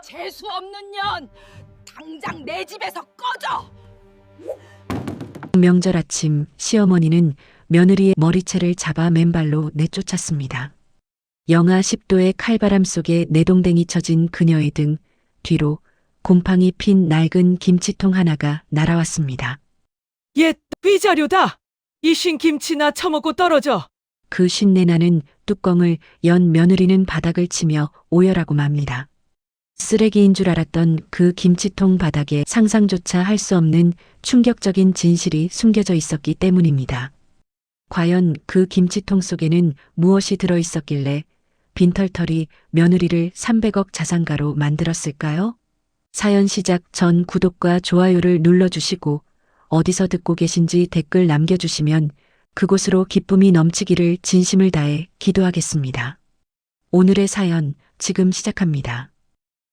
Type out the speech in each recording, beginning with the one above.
재수 없는 년! 당장 내 집에서 꺼져! 명절 아침 시어머니는 며느리의 머리채를 잡아 맨발로 내쫓았습니다. 영하 10도의 칼바람 속에 내동댕이 쳐진 그녀의 등 뒤로 곰팡이 핀 낡은 김치통 하나가 날아왔습니다. 옛 위자료다. 이 신김치나 처먹고 떨어져. 그 쉰내 나는 뚜껑을 연 며느리는 바닥을 치며 오열하고 맙니다. 쓰레기인 줄 알았던 그 김치통 바닥에 상상조차 할 수 없는 충격적인 진실이 숨겨져 있었기 때문입니다. 과연 그 김치통 속에는 무엇이 들어있었길래 빈털터리 며느리를 300억 자산가로 만들었을까요? 사연 시작 전 구독과 좋아요를 눌러주시고 어디서 듣고 계신지 댓글 남겨주시면 그곳으로 기쁨이 넘치기를 진심을 다해 기도하겠습니다. 오늘의 사연 지금 시작합니다.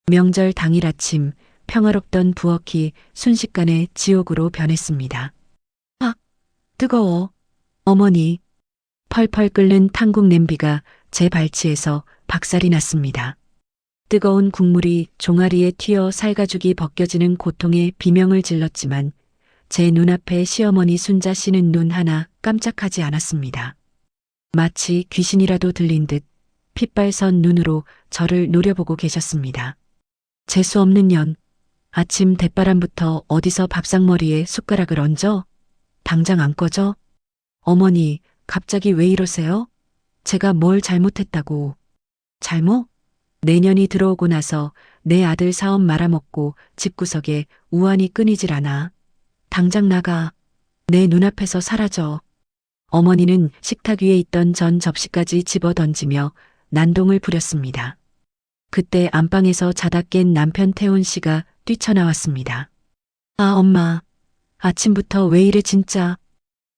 명절 당일 아침 평화롭던 부엌이 순식간에 지옥으로 변했습니다. 아, 뜨거워. 어머니. 펄펄 끓는 탕국 냄비가 제 발치에서 박살이 났습니다. 뜨거운 국물이 종아리에 튀어 살가죽이 벗겨지는 고통에 비명을 질렀지만 제 눈앞에 시어머니 순자 씨는 눈 하나 깜짝하지 않았습니다. 마치 귀신이라도 들린 듯 핏발선 눈으로 저를 노려보고 계셨습니다. 재수 없는 년, 아침 대바람부터 어디서 밥상머리에 숟가락을 얹어? 당장 안 꺼져? 어머니, 갑자기 왜 이러세요? 제가 뭘 잘못했다고. 잘못? 내년이 들어오고 나서 내 아들 사업 말아먹고 집구석에 우환이 끊이질 않아. 당장 나가. 내 눈앞에서 사라져. 어머니는 식탁 위에 있던 전 접시까지 집어 던지며 난동을 부렸습니다. 그때 안방에서 자다 깬 남편 태훈 씨가 뛰쳐나왔습니다. 아, 엄마. 아침부터 왜 이래 진짜.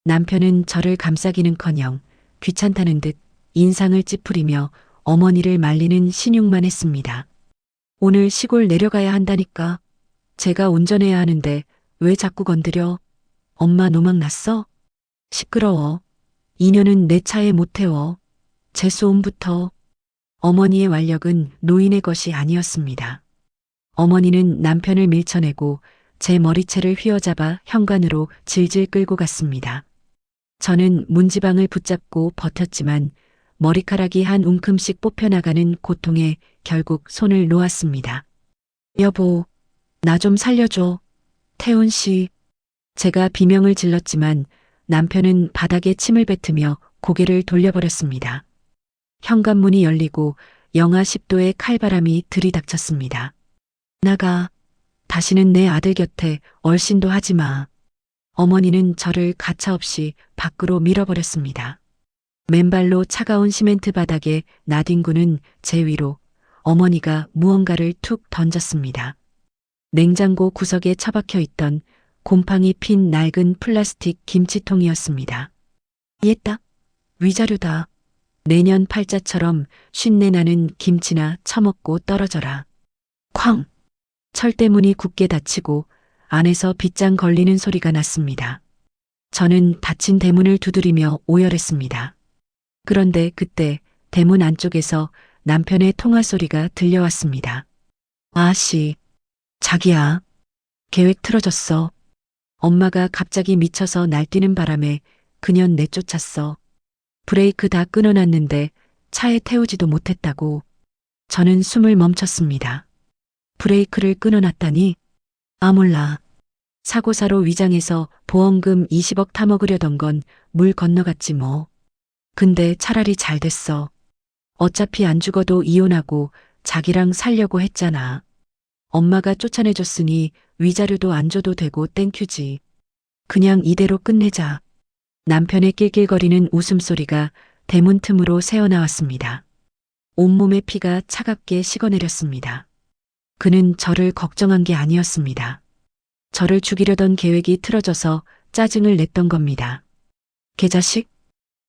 남편은 저를 감싸기는커녕 귀찮다는 듯 인상을 찌푸리며 어머니를 말리는 신용만 했습니다. 오늘 시골 내려가야 한다니까. 제가 운전해야 하는데 왜 자꾸 건드려? 엄마 노망 났어? 시끄러워. 인연은 내 차에 못 태워. 재수옴부터. 어머니의 완력은 노인의 것이 아니었습니다. 어머니는 남편을 밀쳐내고 제 머리채를 휘어잡아 현관으로 질질 끌고 갔습니다. 저는 문지방을 붙잡고 버텼지만 머리카락이 한 움큼씩 뽑혀나가는 고통에 결국 손을 놓았습니다. 여보, 나 좀 살려줘. 태훈 씨. 제가 비명을 질렀지만 남편은 바닥에 침을 뱉으며 고개를 돌려버렸습니다. 현관문이 열리고 영하 10도의 칼바람이 들이닥쳤습니다. 나가. 다시는 내 아들 곁에 얼씬도 하지 마. 어머니는 저를 가차없이 밖으로 밀어버렸습니다. 맨발로 차가운 시멘트 바닥에 나뒹구는 제 위로 어머니가 무언가를 툭 던졌습니다. 냉장고 구석에 처박혀 있던 곰팡이 핀 낡은 플라스틱 김치통이었습니다. 얘딱 위자료다. 내년 팔자처럼 쉰내 나는 김치나 처먹고 떨어져라. 쾅! 철대문이 굳게 닫히고 안에서 빗장 걸리는 소리가 났습니다. 저는 닫힌 대문을 두드리며 오열했습니다. 그런데 그때 대문 안쪽에서 남편의 통화 소리가 들려왔습니다. 아씨, 자기야. 계획 틀어졌어. 엄마가 갑자기 미쳐서 날뛰는 바람에 그년 내쫓았어. 브레이크 다 끊어놨는데 차에 태우지도 못했다고. 저는 숨을 멈췄습니다. 브레이크를 끊어놨다니? 아, 몰라. 사고사로 위장해서 보험금 20억 타먹으려던 건 물 건너갔지 뭐. 근데 차라리 잘 됐어. 어차피 안 죽어도 이혼하고 자기랑 살려고 했잖아. 엄마가 쫓아내줬으니 위자료도 안 줘도 되고 땡큐지. 그냥 이대로 끝내자. 남편의 낄낄거리는 웃음소리가 대문 틈으로 새어나왔습니다. 온몸의 피가 차갑게 식어내렸습니다. 그는 저를 걱정한 게 아니었습니다. 저를 죽이려던 계획이 틀어져서 짜증을 냈던 겁니다. 개자식?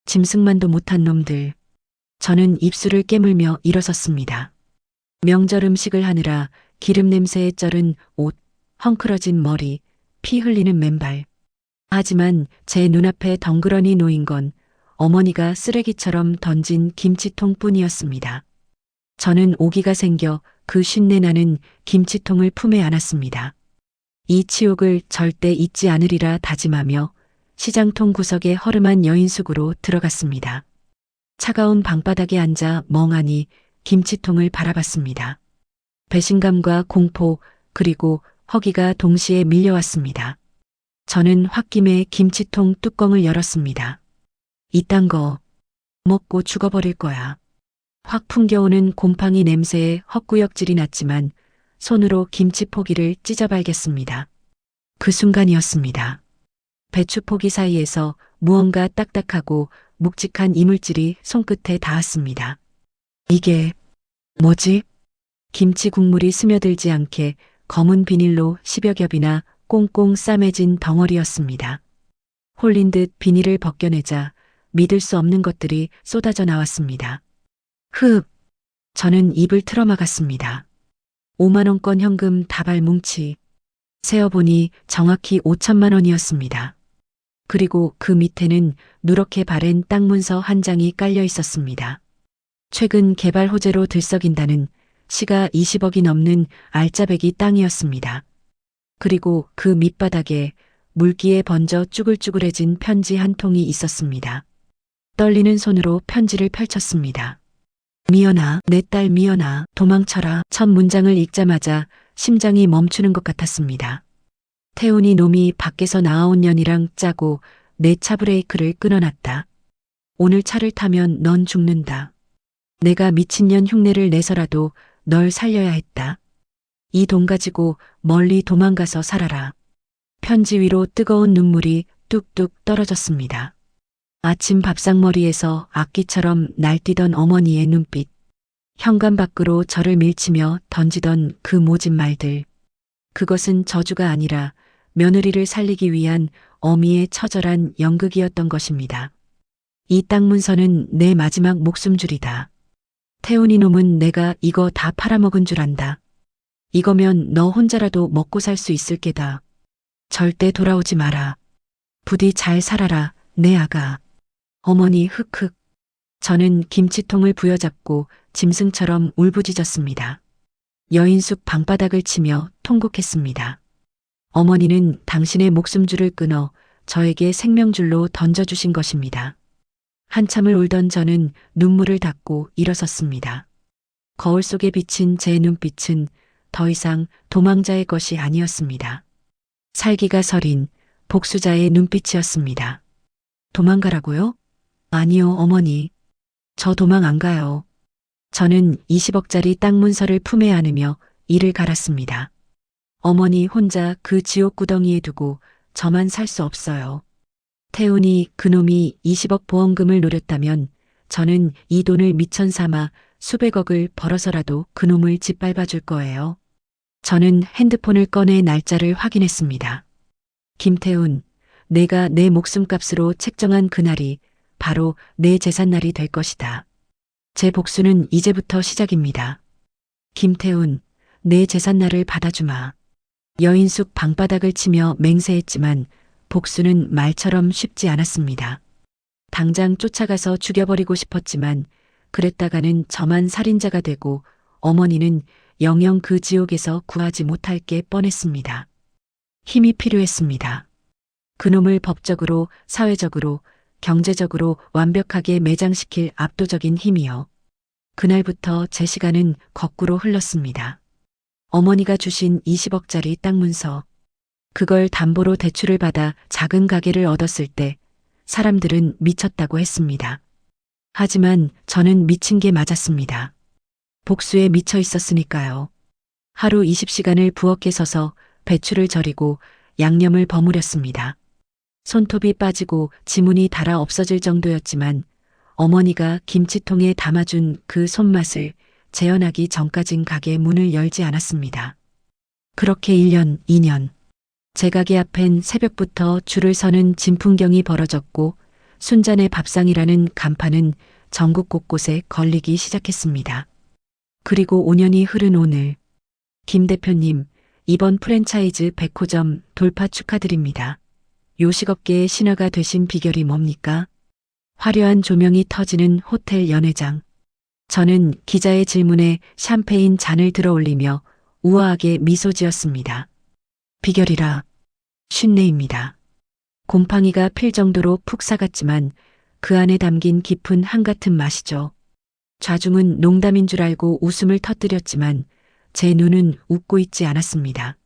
짐승만도 못한 놈들. 저는 입술을 깨물며 일어섰습니다. 명절 음식을 하느라 기름 냄새에 쩔은 옷, 헝클어진 머리, 피 흘리는 맨발. 하지만 제 눈앞에 덩그러니 놓인 건 어머니가 쓰레기처럼 던진 김치통뿐이었습니다. 저는 오기가 생겨 그 쉰내 나는 김치통을 품에 안았습니다. 이 치욕을 절대 잊지 않으리라 다짐하며 시장통 구석에 허름한 여인숙으로 들어갔습니다. 차가운 방바닥에 앉아 멍하니 김치통을 바라봤습니다. 배신감과 공포 그리고 허기가 동시에 밀려왔습니다. 저는 홧김에 김치통 뚜껑을 열었습니다. 이딴 거 먹고 죽어버릴 거야. 확 풍겨오는 곰팡이 냄새에 헛구역질이 났지만 손으로 김치 포기를 찢어발겠습니다. 그 순간이었습니다. 배추 포기 사이에서 무언가 딱딱하고 묵직한 이물질이 손끝에 닿았습니다. 이게 뭐지? 김치 국물이 스며들지 않게 검은 비닐로 10여 겹이나 꽁꽁 싸매진 덩어리였습니다. 홀린 듯 비닐을 벗겨내자 믿을 수 없는 것들이 쏟아져 나왔습니다. 흡! 저는 입을 틀어막았습니다. 5만원권 현금 다발 뭉치. 세어보니 정확히 5천만 원이었습니다. 그리고 그 밑에는 누렇게 바랜 땅 문서 한 장이 깔려 있었습니다. 최근 개발 호재로 들썩인다는 시가 20억이 넘는 알짜배기 땅이었습니다. 그리고 그 밑바닥에 물기에 번져 쭈글쭈글해진 편지 한 통이 있었습니다. 떨리는 손으로 편지를 펼쳤습니다. 미연아, 내 딸 미연아, 도망쳐라. 첫 문장을 읽자마자 심장이 멈추는 것 같았습니다. 태훈이 놈이 밖에서 나와온 년이랑 짜고 내 차 브레이크를 끊어놨다. 오늘 차를 타면 넌 죽는다. 내가 미친년 흉내를 내서라도 널 살려야 했다. 이 돈 가지고 멀리 도망가서 살아라. 편지 위로 뜨거운 눈물이 뚝뚝 떨어졌습니다. 아침 밥상머리에서 악기처럼 날뛰던 어머니의 눈빛, 현관 밖으로 저를 밀치며 던지던 그 모진 말들. 그것은 저주가 아니라 며느리를 살리기 위한 어미의 처절한 연극이었던 것입니다. 이 땅 문서는 내 마지막 목숨줄이다. 태훈이 놈은 내가 이거 다 팔아먹은 줄 안다. 이거면 너 혼자라도 먹고 살 수 있을 게다. 절대 돌아오지 마라. 부디 잘 살아라, 내 아가. 어머니 흑흑. 저는 김치통을 부여잡고 짐승처럼 울부짖었습니다. 여인숙 방바닥을 치며 통곡했습니다. 어머니는 당신의 목숨줄을 끊어 저에게 생명줄로 던져주신 것입니다. 한참을 울던 저는 눈물을 닦고 일어섰습니다. 거울 속에 비친 제 눈빛은 더 이상 도망자의 것이 아니었습니다. 살기가 서린 복수자의 눈빛이었습니다. 도망가라고요? 아니요, 어머니. 저 도망 안 가요. 저는 20억짜리 땅 문서를 품에 안으며 이를 갈았습니다. 어머니 혼자 그 지옥 구덩이에 두고 저만 살 수 없어요. 태훈이 그놈이 20억 보험금을 노렸다면 저는 이 돈을 미천 삼아 수백억을 벌어서라도 그놈을 짓밟아 줄 거예요. 저는 핸드폰을 꺼내 날짜를 확인했습니다. 김태훈, 내가 내 목숨값으로 책정한 그날이 바로 내 재산날이 될 것이다. 제 복수는 이제부터 시작입니다. 김태훈, 내 재산날을 받아주마. 여인숙 방바닥을 치며 맹세했지만 복수는 말처럼 쉽지 않았습니다. 당장 쫓아가서 죽여버리고 싶었지만 그랬다가는 저만 살인자가 되고 어머니는 영영 그 지옥에서 구하지 못할 게 뻔했습니다. 힘이 필요했습니다. 그놈을 법적으로, 사회적으로, 경제적으로 완벽하게 매장시킬 압도적인 힘이요. 그날부터 제 시간은 거꾸로 흘렀습니다. 어머니가 주신 20억짜리 땅 문서. 그걸 담보로 대출을 받아 작은 가게를 얻었을 때 사람들은 미쳤다고 했습니다. 하지만 저는 미친 게 맞았습니다. 복수에 미쳐 있었으니까요. 하루 20시간을 부엌에 서서 배추를 절이고 양념을 버무렸습니다. 손톱이 빠지고 지문이 닳아 없어질 정도였지만 어머니가 김치통에 담아준 그 손맛을 재현하기 전까진 가게 문을 열지 않았습니다. 그렇게 1년, 2년. 제 가게 앞엔 새벽부터 줄을 서는 진풍경이 벌어졌고 순잔의 밥상이라는 간판은 전국 곳곳에 걸리기 시작했습니다. 그리고 5년이 흐른 오늘. 김 대표님, 이번 프랜차이즈 100호점 돌파 축하드립니다. 요식업계의 신화가 되신 비결이 뭡니까? 화려한 조명이 터지는 호텔 연회장. 저는 기자의 질문에 샴페인 잔을 들어 올리며 우아하게 미소 지었습니다. 비결이라 쉰내입니다. 곰팡이가 필 정도로 푹 사갔지만 그 안에 담긴 깊은 한같은 맛이죠. 좌중은 농담인 줄 알고 웃음을 터뜨렸지만 제 눈은 웃고 있지 않았습니다.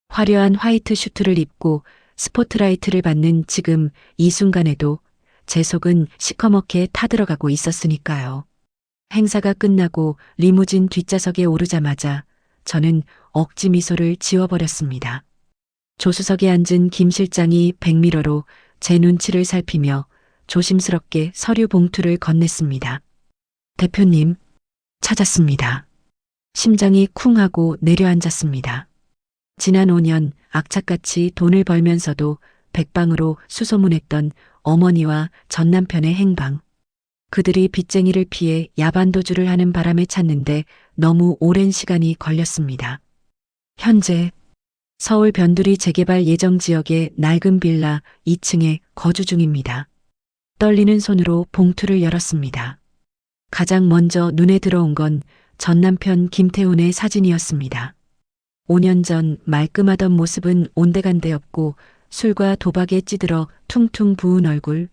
화려한 화이트 슈트를 입고 스포트라이트를 받는 지금 이 순간에도 제 속은 시커멓게 타들어가고 있었으니까요. 행사가 끝나고 리무진 뒷좌석에 오르자마자 저는 억지 미소를 지워버렸습니다. 조수석에 앉은 김 실장이 백미러로 제 눈치를 살피며 조심스럽게 서류 봉투를 건넸습니다. 대표님, 찾았습니다. 심장이 쿵 하고 내려앉았습니다. 지난 5년 악착같이 돈을 벌면서도 백방으로 수소문했던 어머니와 전 남편의 행방. 그들이 빚쟁이를 피해 야반도주를 하는 바람에 찾는데 너무 오랜 시간이 걸렸습니다. 현재 서울 변두리 재개발 예정 지역의 낡은 빌라 2층에 거주 중입니다. 떨리는 손으로 봉투를 열었습니다. 가장 먼저 눈에 들어온 건 전 남편 김태훈의 사진이었습니다. 5년 전 말끔하던 모습은 온데간데 없고 술과 도박에 찌들어 퉁퉁 부은 얼굴.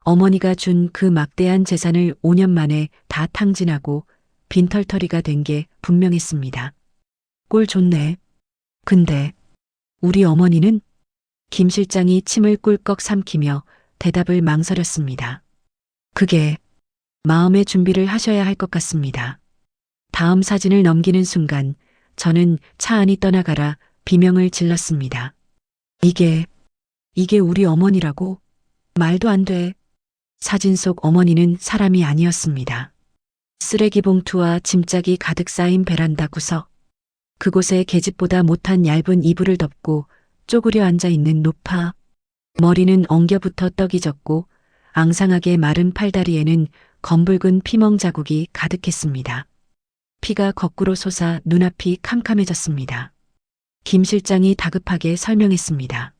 어머니가 준 그 막대한 재산을 5년 만에 다 탕진하고 빈털터리가 된 게 분명했습니다. 꼴 좋네. 근데 우리 어머니는? 김 실장이 침을 꿀꺽 삼키며 대답을 망설였습니다. 그게 마음의 준비를 하셔야 할 것 같습니다. 다음 사진을 넘기는 순간 저는 차 안이 떠나가라 비명을 질렀습니다. 이게 우리 어머니라고? 말도 안 돼. 사진 속 어머니는 사람이 아니었습니다. 쓰레기 봉투와 짐짝이 가득 쌓인 베란다 구석. 그곳에 계집보다 못한 얇은 이불을 덮고 쪼그려 앉아 있는 노파. 머리는 엉겨붙어 떡이 졌고 앙상하게 마른 팔다리에는 검붉은 피멍 자국이 가득했습니다. 피가 거꾸로 솟아 눈앞이 캄캄해졌습니다. 김 실장이 다급하게 설명했습니다.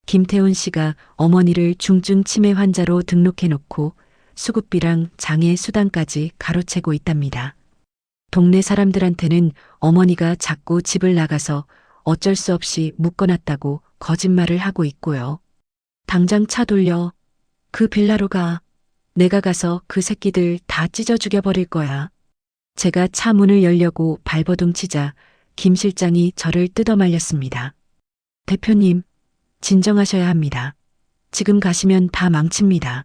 김태훈 씨가 어머니를 중증 치매 환자로 등록해놓고 수급비랑 장애 수당까지 가로채고 있답니다. 동네 사람들한테는 어머니가 자꾸 집을 나가서 어쩔 수 없이 묶어놨다고 거짓말을 하고 있고요. 당장 차 돌려. 그 빌라로 가. 내가 가서 그 새끼들 다 찢어 죽여버릴 거야. 제가 차 문을 열려고 발버둥 치자 김 실장이 저를 뜯어말렸습니다. 대표님, 진정하셔야 합니다. 지금 가시면 다 망칩니다.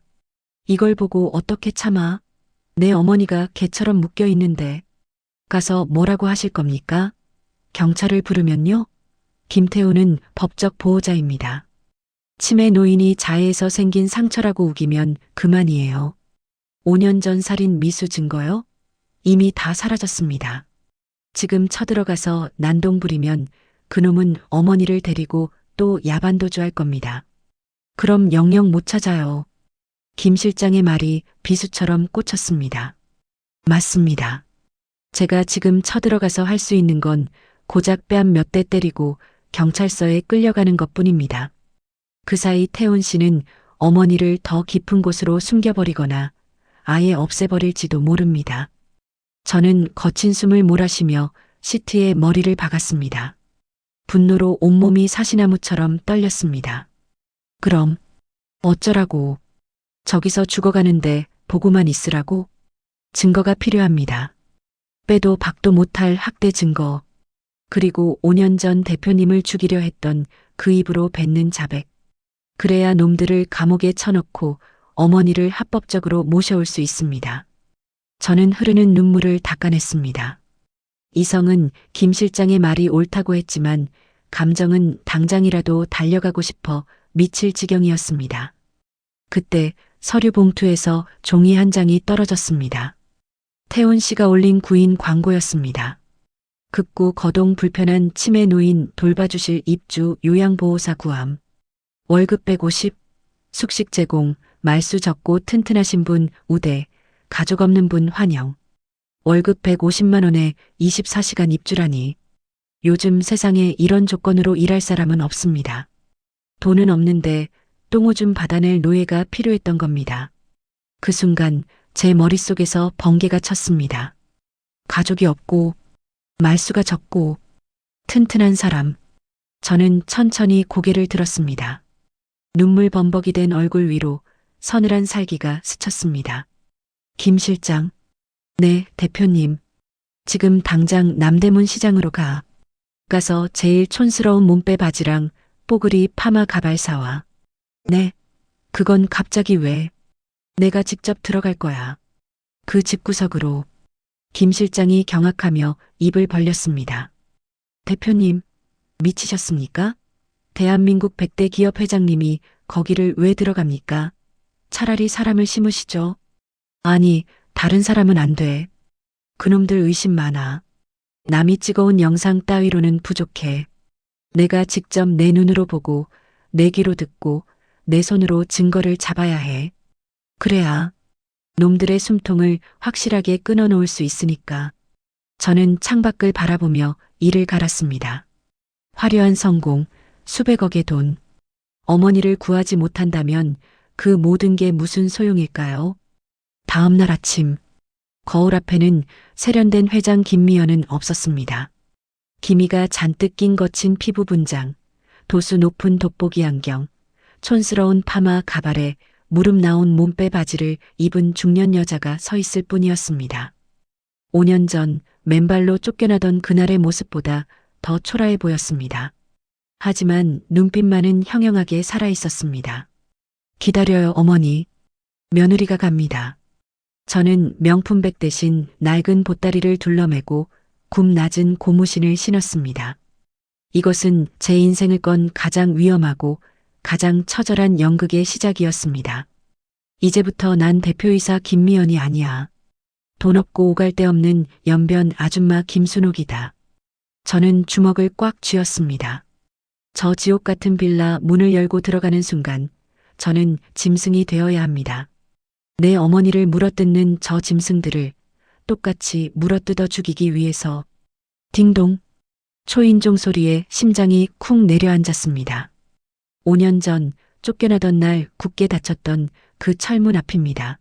이걸 보고 어떻게 참아? 내 어머니가 개처럼 묶여 있는데. 가서 뭐라고 하실 겁니까? 경찰을 부르면요? 김태훈은 법적 보호자입니다. 치매 노인이 자해에서 생긴 상처라고 우기면 그만이에요. 5년 전 살인 미수 증거요? 이미 다 사라졌습니다. 지금 쳐들어가서 난동 부리면 그놈은 어머니를 데리고 또 야반도주할 겁니다. 그럼 영영 못 찾아요. 김 실장의 말이 비수처럼 꽂혔습니다. 맞습니다. 제가 지금 쳐들어가서 할 수 있는 건 고작 뺨 몇 대 때리고 경찰서에 끌려가는 것뿐입니다. 그 사이 태훈 씨는 어머니를 더 깊은 곳으로 숨겨버리거나 아예 없애버릴지도 모릅니다. 저는 거친 숨을 몰아쉬며 시트에 머리를 박았습니다. 분노로 온몸이 사시나무처럼 떨렸습니다. 그럼 어쩌라고? 저기서 죽어가는데 보고만 있으라고? 증거가 필요합니다. 빼도 박도 못할 학대 증거. 그리고 5년 전 대표님을 죽이려 했던 그 입으로 뱉는 자백. 그래야 놈들을 감옥에 쳐넣고 어머니를 합법적으로 모셔올 수 있습니다. 저는 흐르는 눈물을 닦아냈습니다. 이성은 김 실장의 말이 옳다고 했지만 감정은 당장이라도 달려가고 싶어 미칠 지경이었습니다. 그때 서류 봉투에서 종이 한 장이 떨어졌습니다. 태훈 씨가 올린 구인 광고였습니다. 급구 거동 불편한 치매 노인 돌봐주실 입주 요양보호사 구함. 월급 150, 숙식 제공, 말수 적고 튼튼하신 분 우대, 가족 없는 분 환영. 월급 150만 원에 24시간 입주라니. 요즘 세상에 이런 조건으로 일할 사람은 없습니다. 돈은 없는데 똥오줌 받아낼 노예가 필요했던 겁니다. 그 순간 제 머릿속에서 번개가 쳤습니다. 가족이 없고, 말수가 적고, 튼튼한 사람. 저는 천천히 고개를 들었습니다. 눈물 범벅이 된 얼굴 위로 서늘한 살기가 스쳤습니다. 김 실장. 네, 대표님. 지금 당장 남대문 시장으로 가. 가서 제일 촌스러운 몸빼 바지랑 뽀글이 파마 가발 사와. 네. 그건 갑자기 왜? 내가 직접 들어갈 거야. 그 집구석으로. 김 실장이 경악하며 입을 벌렸습니다. 대표님, 미치셨습니까? 대한민국 100대 기업 회장님이 거기를 왜 들어갑니까? 차라리 사람을 심으시죠. 아니, 다른 사람은 안 돼. 그놈들 의심 많아. 남이 찍어온 영상 따위로는 부족해. 내가 직접 내 눈으로 보고, 내 귀로 듣고, 내 손으로 증거를 잡아야 해. 그래야 놈들의 숨통을 확실하게 끊어놓을 수 있으니까. 저는 창밖을 바라보며 이를 갈았습니다. 화려한 성공, 수백억의 돈. 어머니를 구하지 못한다면 그 모든 게 무슨 소용일까요? 다음 날 아침, 거울 앞에는 세련된 회장 김미연은 없었습니다. 기미가 잔뜩 낀 거친 피부 분장, 도수 높은 돋보기 안경, 촌스러운 파마 가발에 무릎 나온 몸빼 바지를 입은 중년 여자가 서 있을 뿐이었습니다. 5년 전 맨발로 쫓겨나던 그날의 모습보다 더 초라해 보였습니다. 하지만 눈빛만은 형형하게 살아 있었습니다. 기다려요, 어머니. 며느리가 갑니다. 저는 명품백 대신 낡은 보따리를 둘러매고 굽 낮은 고무신을 신었습니다. 이것은 제 인생을 건 가장 위험하고 가장 처절한 연극의 시작이었습니다. 이제부터 난 대표이사 김미연이 아니야. 돈 없고 오갈 데 없는 연변 아줌마 김순옥이다. 저는 주먹을 꽉 쥐었습니다. 저 지옥 같은 빌라 문을 열고 들어가는 순간 저는 짐승이 되어야 합니다. 내 어머니를 물어뜯는 저 짐승들을 똑같이 물어뜯어 죽이기 위해서. 딩동. 초인종 소리에 심장이 쿵 내려앉았습니다. 5년 전 쫓겨나던 날 굳게 닫혔던 그 철문 앞입니다.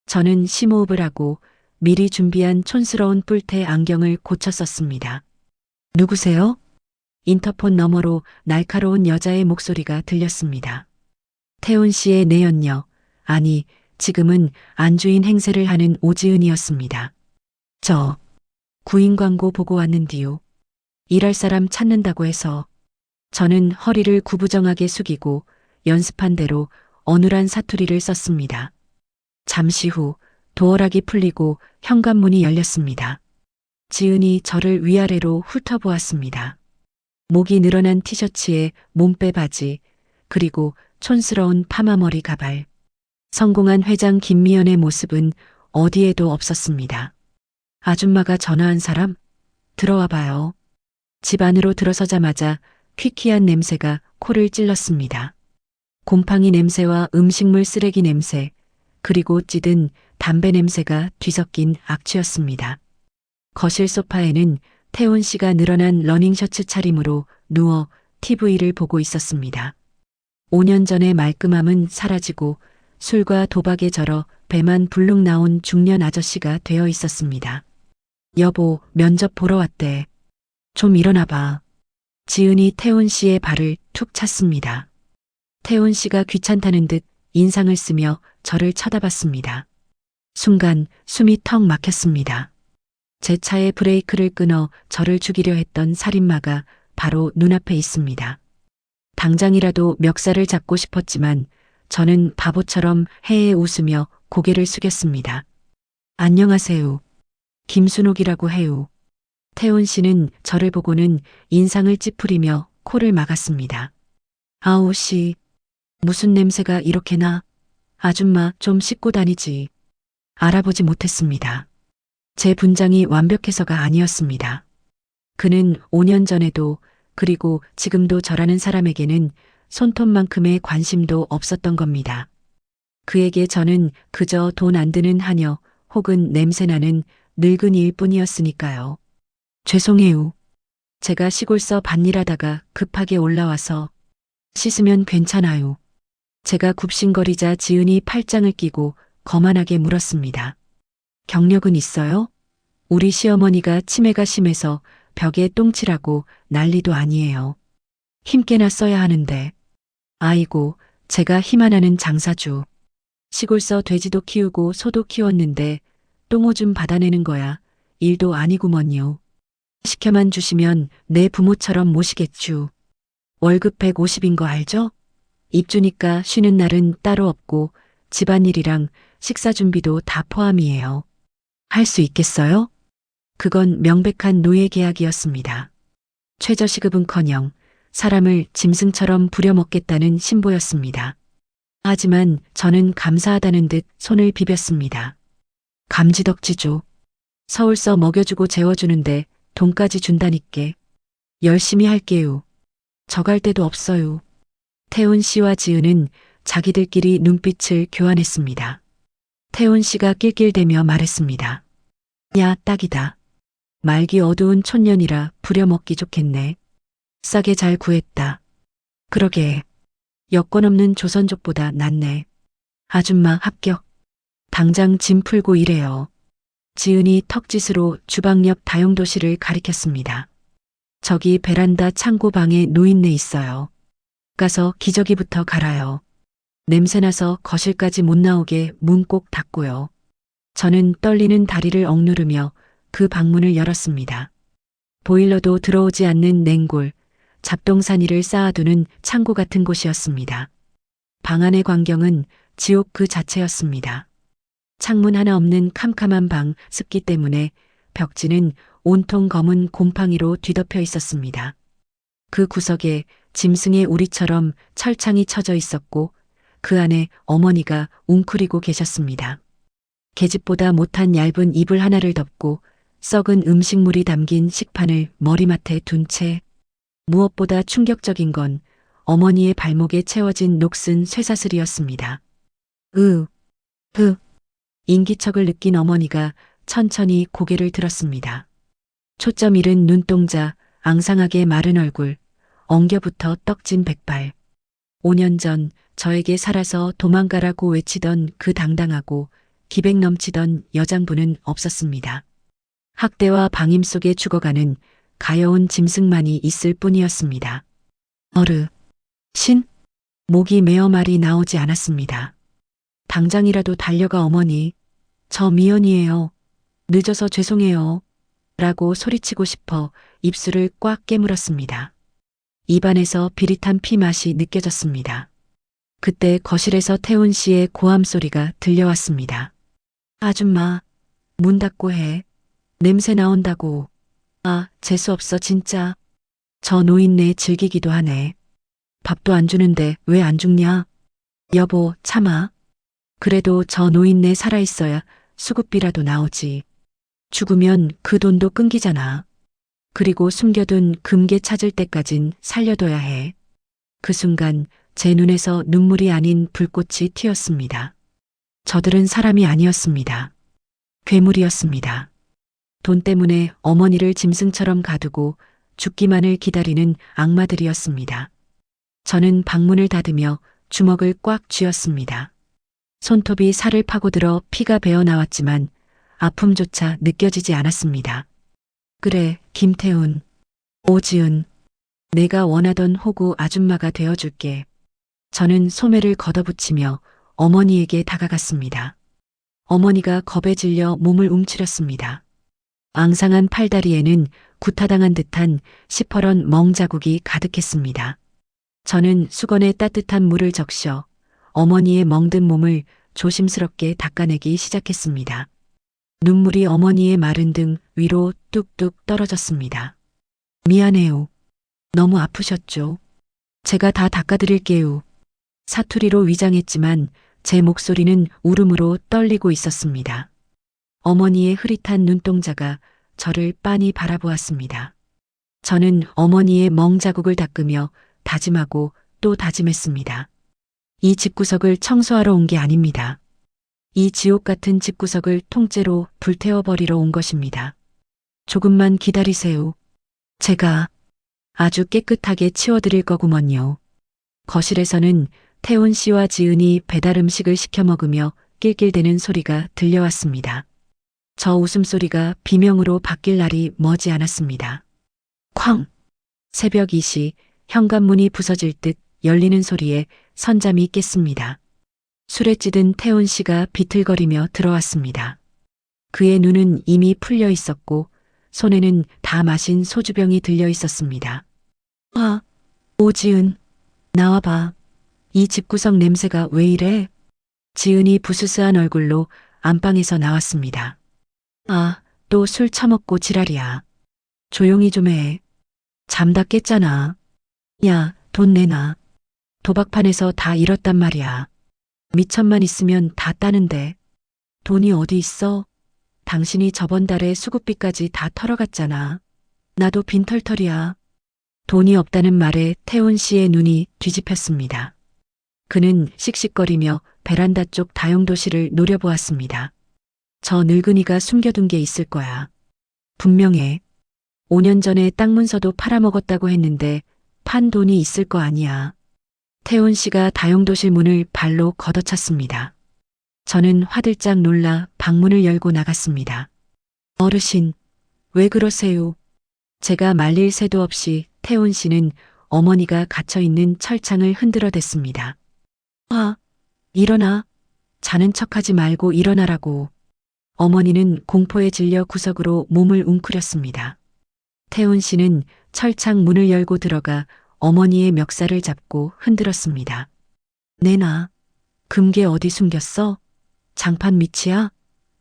저는 심호흡을 하고 미리 준비한 촌스러운 뿔테 안경을 고쳐 썼습니다. 누구세요? 인터폰 너머로 날카로운 여자의 목소리가 들렸습니다. 태훈 씨의 내연녀, 아니 지금은 안주인 행세를 하는 오지은이었습니다. 저 구인 광고 보고 왔는디요. 일할 사람 찾는다고 해서. 저는 허리를 구부정하게 숙이고 연습한 대로 어눌한 사투리를 썼습니다. 잠시 후 도어락이 풀리고 현관문이 열렸습니다. 지은이 저를 위아래로 훑어보았습니다. 목이 늘어난 티셔츠에 몸빼 바지, 그리고 촌스러운 파마머리 가발. 성공한 회장 김미연의 모습은 어디에도 없었습니다. 아줌마가 전화한 사람? 들어와 봐요. 집 안으로 들어서자마자 퀴퀴한 냄새가 코를 찔렀습니다. 곰팡이 냄새와 음식물 쓰레기 냄새, 그리고 찌든 담배 냄새가 뒤섞인 악취였습니다. 거실 소파에는 태훈 씨가 늘어난 러닝셔츠 차림으로 누워 TV를 보고 있었습니다. 5년 전의 말끔함은 사라지고 술과 도박에 절어 배만 불룩 나온 중년 아저씨가 되어 있었습니다. 여보, 면접 보러 왔대. 좀 일어나봐. 지은이 태훈 씨의 발을 툭 찼습니다. 태훈 씨가 귀찮다는 듯 인상을 쓰며 저를 쳐다봤습니다. 순간 숨이 턱 막혔습니다. 제 차의 브레이크를 끊어 저를 죽이려 했던 살인마가 바로 눈앞에 있습니다. 당장이라도 멱살을 잡고 싶었지만 저는 바보처럼 해에 웃으며 고개를 숙였습니다. 안녕하세요. 김순옥이라고 해요. 태훈 씨는 저를 보고는 인상을 찌푸리며 코를 막았습니다. 아우 씨, 무슨 냄새가 이렇게 나? 아줌마 좀 씻고 다니지. 알아보지 못했습니다. 제 분장이 완벽해서가 아니었습니다. 그는 5년 전에도 그리고 지금도 저라는 사람에게는 손톱만큼의 관심도 없었던 겁니다. 그에게 저는 그저 돈 안 드는 하녀 혹은 냄새나는 늙은이일 뿐이었으니까요. 죄송해요. 제가 시골서 밭일하다가 급하게 올라와서. 씻으면 괜찮아요. 제가 굽신거리자 지은이 팔짱을 끼고 거만하게 물었습니다. 경력은 있어요? 우리 시어머니가 치매가 심해서 벽에 똥칠하고 난리도 아니에요. 힘께나 써야 하는데. 아이고, 제가 힘 하나는 장사주. 시골서 돼지도 키우고 소도 키웠는데 똥오줌 받아내는 거야 일도 아니구먼요. 시켜만 주시면 내 부모처럼 모시겠쥬. 월급 150인 거 알죠? 입주니까 쉬는 날은 따로 없고 집안일이랑 식사 준비도 다 포함이에요. 할 수 있겠어요? 그건 명백한 노예 계약이었습니다. 최저시급은커녕 사람을 짐승처럼 부려먹겠다는 신보였습니다. 하지만 저는 감사하다는 듯 손을 비볐습니다. 감지덕지죠. 서울서 먹여주고 재워주는데 돈까지 준다니께. 열심히 할게요. 저갈 데도 없어요. 태훈 씨와 지은은 자기들끼리 눈빛을 교환했습니다. 태훈 씨가 낄낄대며 말했습니다. 야, 딱이다. 말기 어두운 촌년이라 부려먹기 좋겠네. 싸게 잘 구했다. 그러게. 여권 없는 조선족보다 낫네. 아줌마 합격. 당장 짐 풀고 일해요. 지은이 턱짓으로 주방 옆 다용도실을 가리켰습니다. 저기 베란다 창고방에 노인네 있어요. 가서 기저귀부터 갈아요. 냄새나서 거실까지 못 나오게 문 꼭 닫고요. 저는 떨리는 다리를 억누르며 그 방문을 열었습니다. 보일러도 들어오지 않는 냉골, 잡동사니를 쌓아두는 창고 같은 곳이었습니다. 방 안의 광경은 지옥 그 자체였습니다. 창문 하나 없는 캄캄한 방, 습기 때문에 벽지는 온통 검은 곰팡이로 뒤덮여 있었습니다. 그 구석에 짐승의 우리처럼 철창이 쳐져 있었고 그 안에 어머니가 웅크리고 계셨습니다. 계집보다 못한 얇은 이불 하나를 덮고 썩은 음식물이 담긴 식판을 머리맡에 둔 채 무엇보다 충격적인 건 어머니의 발목에 채워진 녹슨 쇠사슬이었습니다. 인기척을 느낀 어머니가 천천히 고개를 들었습니다. 초점 잃은 눈동자, 앙상하게 마른 얼굴, 엉겨붙어 떡진 백발. 5년 전 저에게 살아서 도망가라고 외치던 그 당당하고 기백 넘치던 여장부는 없었습니다. 학대와 방임 속에 죽어가는 가여운 짐승만이 있을 뿐이었습니다. 목이 메어 말이 나오지 않았습니다. 당장이라도 달려가 어머니, 저 미연이에요. 늦어서 죄송해요. 라고 소리치고 싶어 입술을 꽉 깨물었습니다. 입안에서 비릿한 피 맛이 느껴졌습니다. 그때 거실에서 태훈 씨의 고함 소리가 들려왔습니다. 아줌마, 문 닫고 해. 냄새 나온다고. 아, 재수없어 진짜. 저 노인네 즐기기도 하네. 밥도 안 주는데 왜 안 죽냐? 여보, 참아. 그래도 저 노인네 살아있어야 수급비라도 나오지. 죽으면 그 돈도 끊기잖아. 그리고 숨겨둔 금괴 찾을 때까진 살려둬야 해. 그 순간 제 눈에서 눈물이 아닌 불꽃이 튀었습니다. 저들은 사람이 아니었습니다. 괴물이었습니다. 돈 때문에 어머니를 짐승처럼 가두고 죽기만을 기다리는 악마들이었습니다. 저는 방문을 닫으며 주먹을 꽉 쥐었습니다. 손톱이 살을 파고들어 피가 배어 나왔지만 아픔조차 느껴지지 않았습니다. 그래, 김태훈. 오지은. 내가 원하던 호구 아줌마가 되어줄게. 저는 소매를 걷어붙이며 어머니에게 다가갔습니다. 어머니가 겁에 질려 몸을 움츠렸습니다. 앙상한 팔다리에는 구타당한 듯한 시퍼런 멍자국이 가득했습니다. 저는 수건에 따뜻한 물을 적셔 어머니의 멍든 몸을 조심스럽게 닦아내기 시작했습니다. 눈물이 어머니의 마른 등 위로 뚝뚝 떨어졌습니다. 미안해요. 너무 아프셨죠? 제가 다 닦아드릴게요. 사투리로 위장했지만 제 목소리는 울음으로 떨리고 있었습니다. 어머니의 흐릿한 눈동자가 저를 빤히 바라보았습니다. 저는 어머니의 멍자국을 닦으며 다짐하고 또 다짐했습니다. 이 집구석을 청소하러 온 게 아닙니다. 이 지옥 같은 집구석을 통째로 불태워버리러 온 것입니다. 조금만 기다리세요. 제가 아주 깨끗하게 치워드릴 거구먼요. 거실에서는 태훈 씨와 지은이 배달 음식을 시켜 먹으며 낄낄대는 소리가 들려왔습니다. 저 웃음소리가 비명으로 바뀔 날이 머지 않았습니다. 쾅! 새벽 2시 현관문이 부서질 듯 열리는 소리에 선잠이 깼습니다. 술에 찌든 태훈 씨가 비틀거리며 들어왔습니다. 그의 눈은 이미 풀려 있었고 손에는 다 마신 소주병이 들려 있었습니다. 아, 오지은, 나와봐. 이 집구석 냄새가 왜 이래? 지은이 부스스한 얼굴로 안방에서 나왔습니다. 아, 또 술 처먹고 지랄이야. 조용히 좀 해. 잠다 깼잖아. 야, 돈 내놔. 도박판에서 다 잃었단 말이야. 미천만 있으면 다 따는데. 돈이 어디 있어? 당신이 저번 달에 수급비까지 다 털어갔잖아. 나도 빈털털이야. 돈이 없다는 말에 태훈 씨의 눈이 뒤집혔습니다. 그는 씩씩거리며 베란다 쪽 다용도실을 노려보았습니다. 저 늙은이가 숨겨둔 게 있을 거야. 분명해. 5년 전에 땅 문서도 팔아먹었다고 했는데 판 돈이 있을 거 아니야. 태훈 씨가 다용도실 문을 발로 걷어찼습니다. 저는 화들짝 놀라 방문을 열고 나갔습니다. 어르신, 왜 그러세요? 제가 말릴 새도 없이 태훈 씨는 어머니가 갇혀있는 철창을 흔들어댔습니다. 아, 일어나. 자는 척하지 말고 일어나라고. 어머니는 공포에 질려 구석으로 몸을 웅크렸습니다. 태훈 씨는 철창 문을 열고 들어가 어머니의 멱살을 잡고 흔들었습니다. 내놔. 금괴 어디 숨겼어? 장판 밑이야?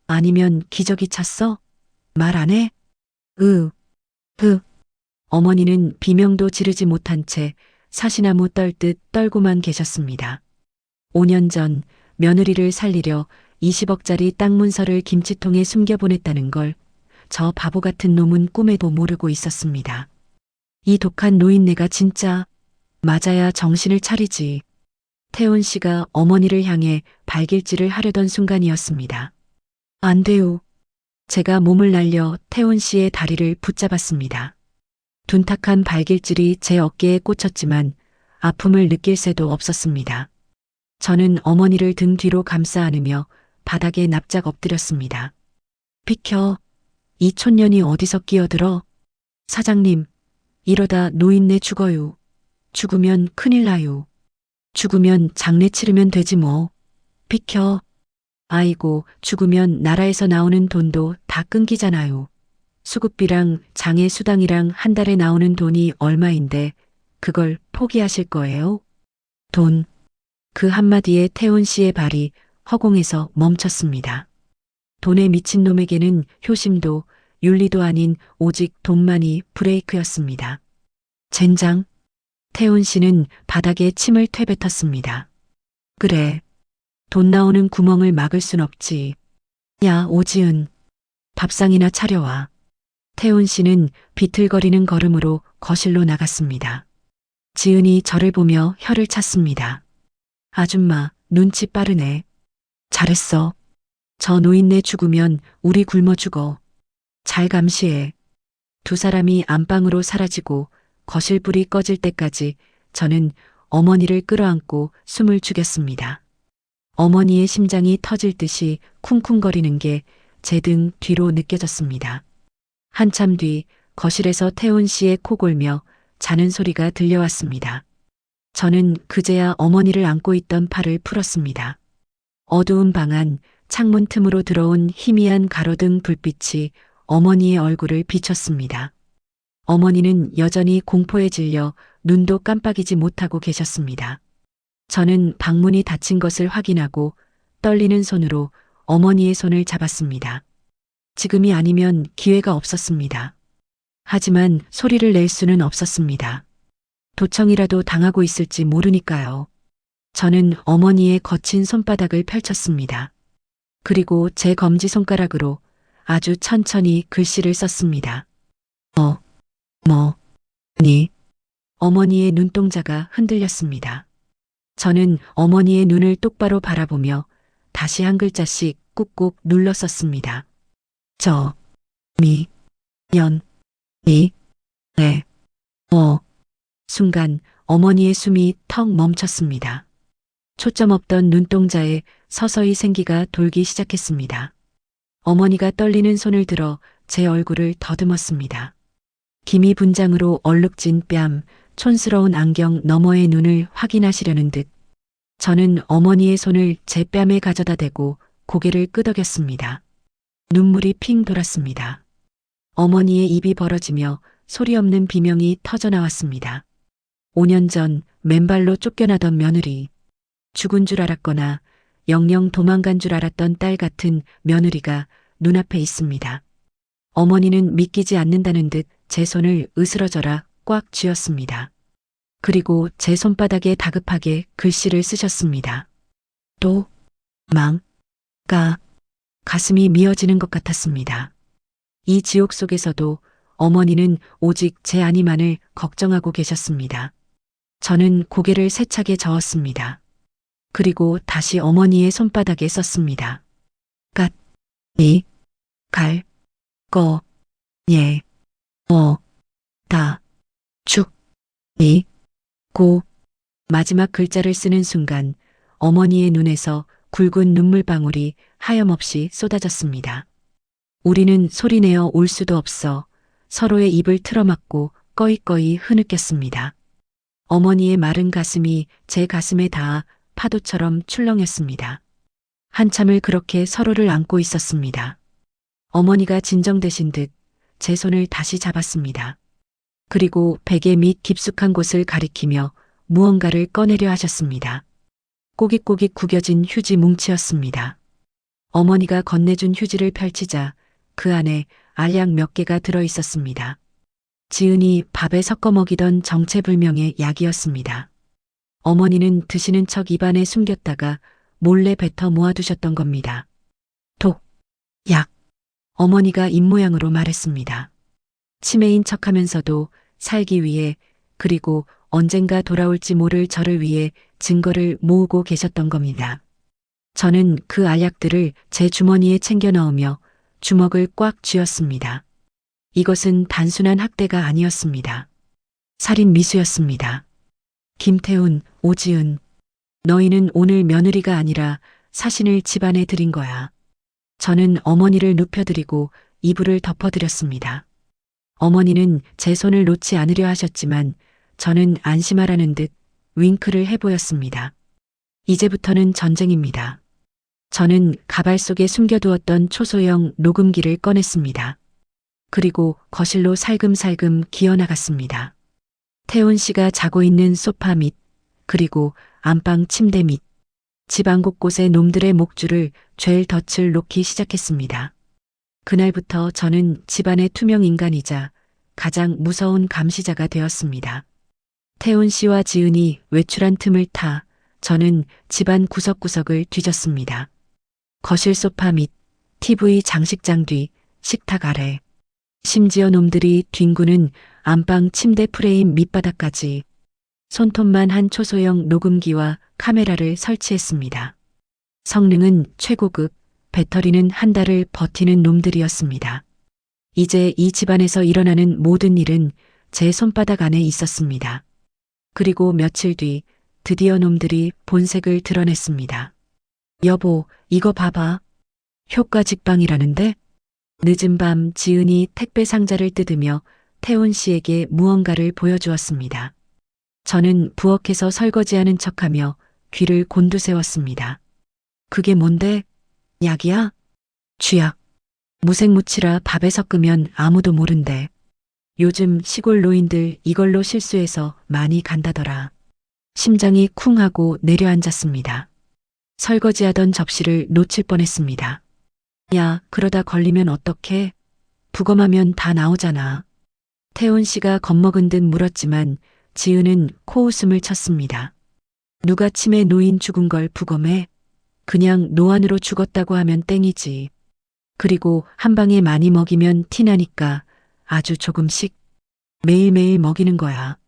아니면 기저귀 찼어? 말 안 해? 어머니는 비명도 지르지 못한 채 사시나무 떨듯 떨고만 계셨습니다. 5년 전 며느리를 살리려 20억짜리 땅 문서를 김치통에 숨겨보냈다는 걸 저 바보 같은 놈은 꿈에도 모르고 있었습니다. 이 독한 노인네가 진짜 맞아야 정신을 차리지. 태훈 씨가 어머니를 향해 발길질을 하려던 순간이었습니다. 안 돼요. 제가 몸을 날려 태훈 씨의 다리를 붙잡았습니다. 둔탁한 발길질이 제 어깨에 꽂혔지만 아픔을 느낄 새도 없었습니다. 저는 어머니를 등 뒤로 감싸 안으며 바닥에 납작 엎드렸습니다. 비켜. 이 촌년이 어디서 끼어들어? 사장님, 이러다 노인네 죽어요. 죽으면 큰일 나요. 죽으면 장례 치르면 되지 뭐. 비켜. 아이고, 죽으면 나라에서 나오는 돈도 다 끊기잖아요. 수급비랑 장애 수당이랑 한 달에 나오는 돈이 얼마인데 그걸 포기하실 거예요? 돈. 그 한마디에 태훈 씨의 발이 허공에서 멈췄습니다. 돈에 미친 놈에게는 효심도 윤리도 아닌 오직 돈만이 브레이크였습니다. 젠장. 태훈 씨는 바닥에 침을 퇴뱉었습니다. 그래. 돈 나오는 구멍을 막을 순 없지. 야, 오지은. 밥상이나 차려와. 태훈 씨는 비틀거리는 걸음으로 거실로 나갔습니다. 지은이 저를 보며 혀를 찼습니다. 아줌마, 눈치 빠르네. 잘했어. 저 노인네 죽으면 우리 굶어 죽어. 잘 감시해. 두 사람이 안방으로 사라지고 거실불이 꺼질 때까지 저는 어머니를 끌어안고 숨을 죽였습니다. 어머니의 심장이 터질 듯이 쿵쿵거리는 게 제 등 뒤로 느껴졌습니다. 한참 뒤 거실에서 태훈 씨의 코 골며 자는 소리가 들려왔습니다. 저는 그제야 어머니를 안고 있던 팔을 풀었습니다. 어두운 방 안 창문 틈으로 들어온 희미한 가로등 불빛이 어머니의 얼굴을 비췄습니다. 어머니는 여전히 공포에 질려 눈도 깜빡이지 못하고 계셨습니다. 저는 방문이 닫힌 것을 확인하고 떨리는 손으로 어머니의 손을 잡았습니다. 지금이 아니면 기회가 없었습니다. 하지만 소리를 낼 수는 없었습니다. 도청이라도 당하고 있을지 모르니까요. 저는 어머니의 거친 손바닥을 펼쳤습니다. 그리고 제 검지손가락으로 아주 천천히 글씨를 썼습니다. 어머니의 눈동자가 흔들렸습니다. 저는 어머니의 눈을 똑바로 바라보며 다시 한 글자씩 꾹꾹 눌러 썼습니다. 순간 어머니의 숨이 턱 멈췄습니다. 초점 없던 눈동자에 서서히 생기가 돌기 시작했습니다. 어머니가 떨리는 손을 들어 제 얼굴을 더듬었습니다. 기미 분장으로 얼룩진 뺨, 촌스러운 안경 너머의 눈을 확인하시려는 듯 저는 어머니의 손을 제 뺨에 가져다 대고 고개를 끄덕였습니다. 눈물이 핑 돌았습니다. 어머니의 입이 벌어지며 소리 없는 비명이 터져나왔습니다. 5년 전 맨발로 쫓겨나던 며느리, 죽은 줄 알았거나 영영 도망간 줄 알았던 딸 같은 며느리가 눈앞에 있습니다. 어머니는 믿기지 않는다는 듯 제 손을 으스러져라 꽉 쥐었습니다. 그리고 제 손바닥에 다급하게 글씨를 쓰셨습니다. 또, 망, 가, 가슴이 미어지는 것 같았습니다. 이 지옥 속에서도 어머니는 오직 제 안위만을 걱정하고 계셨습니다. 저는 고개를 세차게 저었습니다. 그리고 다시 어머니의 손바닥에 썼습니다. 갓, 이, 갈, 거, 예, 다, 축, 이, 고. 마지막 글자를 쓰는 순간 어머니의 눈에서 굵은 눈물방울이 하염없이 쏟아졌습니다. 우리는 소리내어 울 수도 없어 서로의 입을 틀어막고 꺼이꺼이 흐느꼈습니다. 어머니의 마른 가슴이 제 가슴에 닿아 파도처럼 출렁였습니다. 한참을 그렇게 서로를 안고 있었습니다. 어머니가 진정되신 듯 제 손을 다시 잡았습니다. 그리고 베개 밑 깊숙한 곳을 가리키며 무언가를 꺼내려 하셨습니다. 꼬깃꼬깃 구겨진 휴지 뭉치였습니다. 어머니가 건네준 휴지를 펼치자 그 안에 알약 몇 개가 들어 있었습니다. 지은이 밥에 섞어 먹이던 정체불명의 약이었습니다. 어머니는 드시는 척 입안에 숨겼다가 몰래 뱉어 모아두셨던 겁니다. 독, 약. 어머니가 입모양으로 말했습니다. 치매인 척하면서도 살기 위해 그리고 언젠가 돌아올지 모를 저를 위해 증거를 모으고 계셨던 겁니다. 저는 그 알약들을 제 주머니에 챙겨 넣으며 주먹을 꽉 쥐었습니다. 이것은 단순한 학대가 아니었습니다. 살인 미수였습니다. 김태훈, 오지은, 너희는 오늘 며느리가 아니라 사신을 집안에 들인 거야. 저는 어머니를 눕혀드리고 이불을 덮어드렸습니다. 어머니는 제 손을 놓지 않으려 하셨지만 저는 안심하라는 듯 윙크를 해보였습니다. 이제부터는 전쟁입니다. 저는 가발 속에 숨겨두었던 초소형 녹음기를 꺼냈습니다. 그리고 거실로 살금살금 기어나갔습니다. 태훈 씨가 자고 있는 소파 밑, 그리고 안방 침대 밑, 집안 곳곳에 놈들의 목줄을 죄일 덫을 놓기 시작했습니다. 그날부터 저는 집안의 투명 인간이자 가장 무서운 감시자가 되었습니다. 태훈 씨와 지은이 외출한 틈을 타 저는 집안 구석구석을 뒤졌습니다. 거실 소파 밑, TV 장식장 뒤, 식탁 아래, 심지어 놈들이 뒹구는 안방 침대 프레임 밑바닥까지 손톱만 한 초소형 녹음기와 카메라를 설치했습니다. 성능은 최고급, 배터리는 한 달을 버티는 놈들이었습니다. 이제 이 집안에서 일어나는 모든 일은 제 손바닥 안에 있었습니다. 그리고 며칠 뒤 드디어 놈들이 본색을 드러냈습니다. 여보, 이거 봐봐. 효과 직방이라는데? 늦은 밤 지은이 택배 상자를 뜯으며 태훈 씨에게 무언가를 보여주었습니다. 저는 부엌에서 설거지하는 척하며 귀를 곤두세웠습니다. 그게 뭔데? 약이야? 쥐약. 무색무취라 밥에 섞으면 아무도 모른대. 요즘 시골 노인들 이걸로 실수해서 많이 간다더라. 심장이 쿵 하고 내려앉았습니다. 설거지하던 접시를 놓칠 뻔했습니다. 야, 그러다 걸리면 어떡해? 부검하면 다 나오잖아. 태훈 씨가 겁먹은 듯 물었지만 지은은 코웃음을 쳤습니다. 누가 치매 노인 죽은 걸 부검해? 그냥 노안으로 죽었다고 하면 땡이지. 그리고 한 방에 많이 먹이면 티나니까 아주 조금씩 매일매일 먹이는 거야.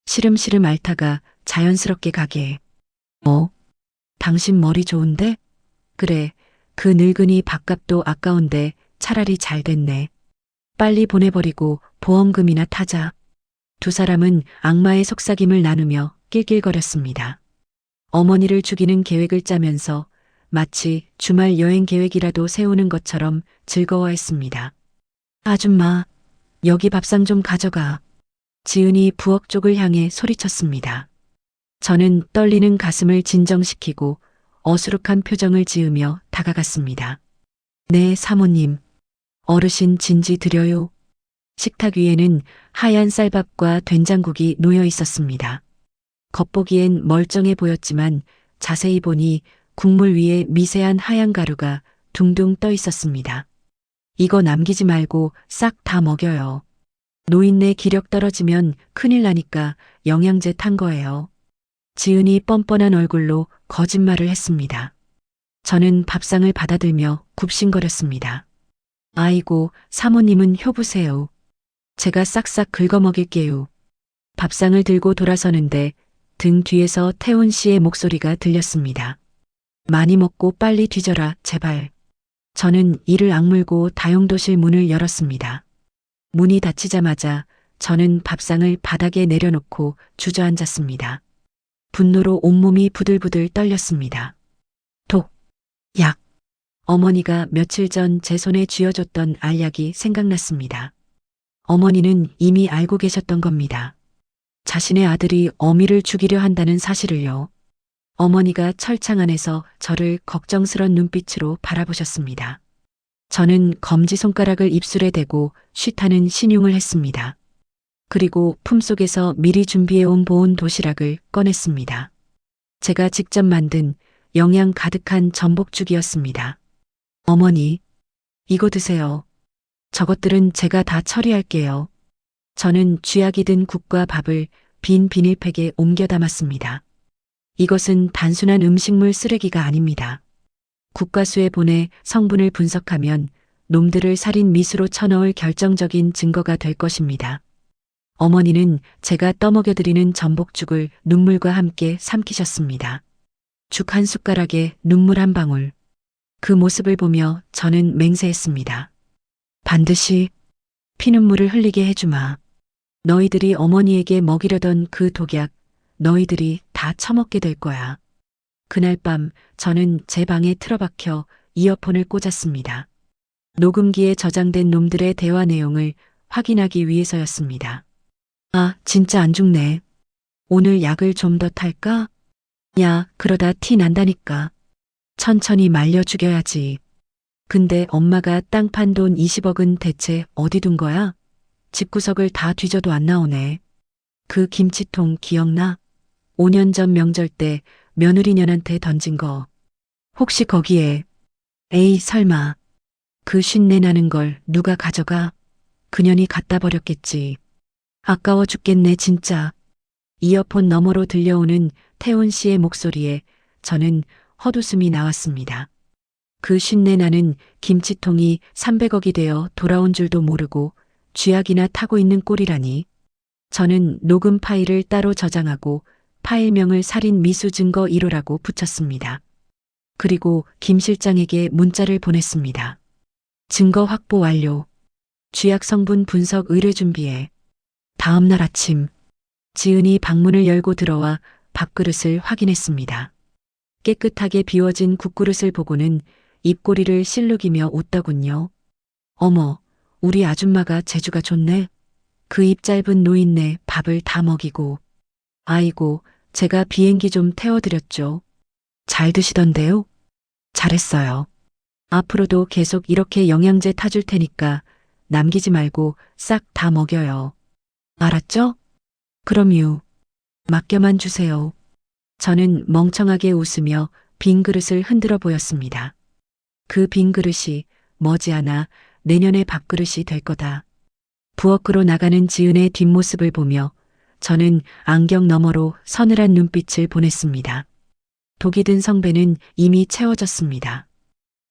시름시름 앓다가 자연스럽게 가게. 당신 머리 좋은데? 그래, 그 늙은이 밥값도 아까운데 차라리 잘 됐네. 빨리 보내버리고 보험금이나 타자. 두 사람은 악마의 속삭임을 나누며 낄낄거렸습니다. 어머니를 죽이는 계획을 짜면서 마치 주말 여행 계획이라도 세우는 것처럼 즐거워했습니다. 아줌마, 여기 밥상 좀 가져가. 지은이 부엌 쪽을 향해 소리쳤습니다. 저는 떨리는 가슴을 진정시키고 어수룩한 표정을 지으며 다가갔습니다. 네, 사모님. 어르신 진지 드려요. 식탁 위에는 하얀 쌀밥과 된장국이 놓여 있었습니다. 겉보기엔 멀쩡해 보였지만 자세히 보니 국물 위에 미세한 하얀 가루가 둥둥 떠 있었습니다. 이거 남기지 말고 싹 다 먹여요. 노인네 기력 떨어지면 큰일 나니까 영양제 탄 거예요. 지은이 뻔뻔한 얼굴로 거짓말을 했습니다. 저는 밥상을 받아들며 굽신거렸습니다. 아이고, 사모님은 효부세요. 제가 싹싹 긁어먹일게요. 밥상을 들고 돌아서는데 등 뒤에서 태훈 씨의 목소리가 들렸습니다. 많이 먹고 빨리 뒤져라, 제발. 저는 이를 악물고 다용도실 문을 열었습니다. 문이 닫히자마자 저는 밥상을 바닥에 내려놓고 주저앉았습니다. 분노로 온몸이 부들부들 떨렸습니다. 독, 약. 어머니가 며칠 전 제 손에 쥐어줬던 알약이 생각났습니다. 어머니는 이미 알고 계셨던 겁니다. 자신의 아들이 어미를 죽이려 한다는 사실을요. 어머니가 철창 안에서 저를 걱정스런 눈빛으로 바라보셨습니다. 저는 검지손가락을 입술에 대고 쉬타는 신용을 했습니다. 그리고 품속에서 미리 준비해온 보온 도시락을 꺼냈습니다. 제가 직접 만든 영양 가득한 전복죽이었습니다. 어머니, 이거 드세요. 저것들은 제가 다 처리할게요. 저는 쥐약이 든 국과 밥을 빈 비닐팩에 옮겨 담았습니다. 이것은 단순한 음식물 쓰레기가 아닙니다. 국가수에 보내 성분을 분석하면 놈들을 살인 미수로 쳐넣을 결정적인 증거가 될 것입니다. 어머니는 제가 떠먹여드리는 전복죽을 눈물과 함께 삼키셨습니다. 죽 한 숟가락에 눈물 한 방울. 그 모습을 보며 저는 맹세했습니다. 반드시 피눈물을 흘리게 해주마. 너희들이 어머니에게 먹이려던 그 독약, 너희들이 다 처먹게 될 거야. 그날 밤 저는 제 방에 틀어박혀 이어폰을 꽂았습니다. 녹음기에 저장된 놈들의 대화 내용을 확인하기 위해서였습니다. 아, 진짜 안 죽네. 오늘 약을 좀 더 탈까? 야, 그러다 티 난다니까. 천천히 말려 죽여야지. 근데 엄마가 땅 판 돈 20억은 대체 어디 둔 거야? 집구석을 다 뒤져도 안 나오네. 그 김치통 기억나? 5년 전 명절 때 며느리년한테 던진 거. 혹시 거기에 에이 설마 그 쉰내 나는 걸 누가 가져가? 그년이 갖다 버렸겠지. 아까워 죽겠네 진짜. 이어폰 너머로 들려오는 태훈 씨의 목소리에 저는 헛웃음이 나왔습니다. 그 쉰내 나는 김치통이 300억이 되어 돌아온 줄도 모르고 쥐약이나 타고 있는 꼴이라니. 저는 녹음 파일을 따로 저장하고 파일명을 살인 미수 증거 1호라고 붙였습니다. 그리고 김 실장에게 문자를 보냈습니다. 증거 확보 완료. 쥐약 성분 분석 의뢰 준비해. 다음 날 아침 지은이 방문을 열고 들어와 밥그릇을 확인했습니다. 깨끗하게 비워진 국그릇을 보고는 입꼬리를 실룩이며 웃더군요. 어머, 우리 아줌마가 재주가 좋네. 그 입 짧은 노인네 밥을 다 먹이고. 아이고, 제가 비행기 좀 태워드렸죠. 잘 드시던데요? 잘했어요. 앞으로도 계속 이렇게 영양제 타줄 테니까 남기지 말고 싹 다 먹여요. 알았죠? 그럼요. 맡겨만 주세요. 저는 멍청하게 웃으며 빈 그릇을 흔들어 보였습니다. 그 빈 그릇이 머지않아 내년의 밥그릇이 될 거다. 부엌으로 나가는 지은의 뒷모습을 보며 저는 안경 너머로 서늘한 눈빛을 보냈습니다. 독이 든 성배는 이미 채워졌습니다.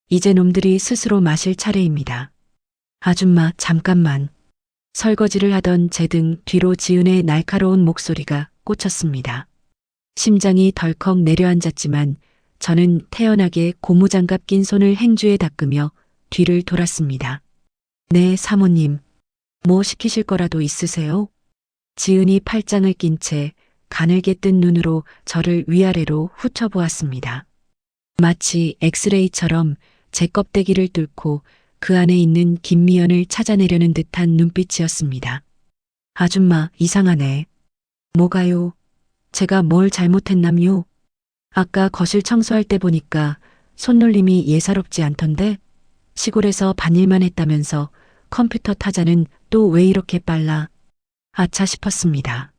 이제 놈들이 스스로 마실 차례입니다. 아줌마 잠깐만. 설거지를 하던 제 등 뒤로 지은의 날카로운 목소리가 꽂혔습니다. 심장이 덜컥 내려앉았지만 저는 태연하게 고무장갑 낀 손을 행주에 닦으며 뒤를 돌았습니다. 네, 사모님. 뭐 시키실 거라도 있으세요? 지은이 팔짱을 낀 채 가늘게 뜬 눈으로 저를 위아래로 훑어보았습니다. 마치 엑스레이처럼 제 껍데기를 뚫고 그 안에 있는 김미연을 찾아내려는 듯한 눈빛이었습니다. 아줌마, 이상하네. 뭐가요? 제가 뭘 잘못했남요? 아까 거실 청소할 때 보니까 손놀림이 예사롭지 않던데? 시골에서 반일만 했다면서 컴퓨터 타자는 또 왜 이렇게 빨라? 아차 싶었습니다.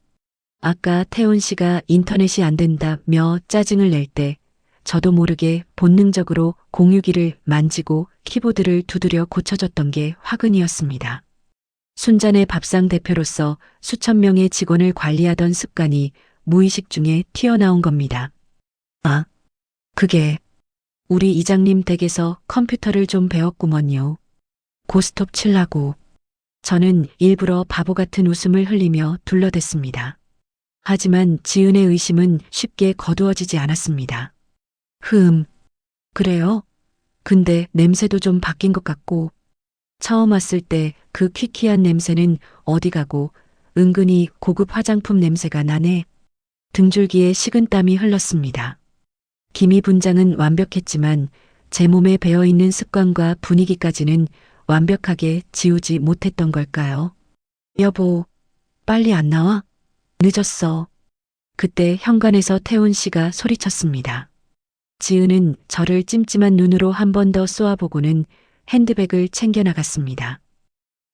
아까 태훈 씨가 인터넷이 안 된다며 짜증을 낼 때 저도 모르게 본능적으로 공유기를 만지고 키보드를 두드려 고쳐줬던 게 화근이었습니다. 순잔의 밥상 대표로서 수천 명의 직원을 관리하던 습관이 무의식 중에 튀어나온 겁니다. 아, 그게 우리 이장님 댁에서 컴퓨터를 좀 배웠구먼요. 고스톱 칠라고. 저는 일부러 바보 같은 웃음을 흘리며 둘러댔습니다. 하지만 지은의 의심은 쉽게 거두어지지 않았습니다. 그래요? 근데 냄새도 좀 바뀐 것 같고, 처음 왔을 때 그 퀴퀴한 냄새는 어디 가고 은근히 고급 화장품 냄새가 나네. 등줄기에 식은땀이 흘렀습니다. 김희 분장은 완벽했지만 제 몸에 배어있는 습관과 분위기까지는 완벽하게 지우지 못했던 걸까요? 여보, 빨리 안 나와? 늦었어. 그때 현관에서 태훈 씨가 소리쳤습니다. 지은은 저를 찜찜한 눈으로 한 번 더 쏘아보고는 핸드백을 챙겨 나갔습니다.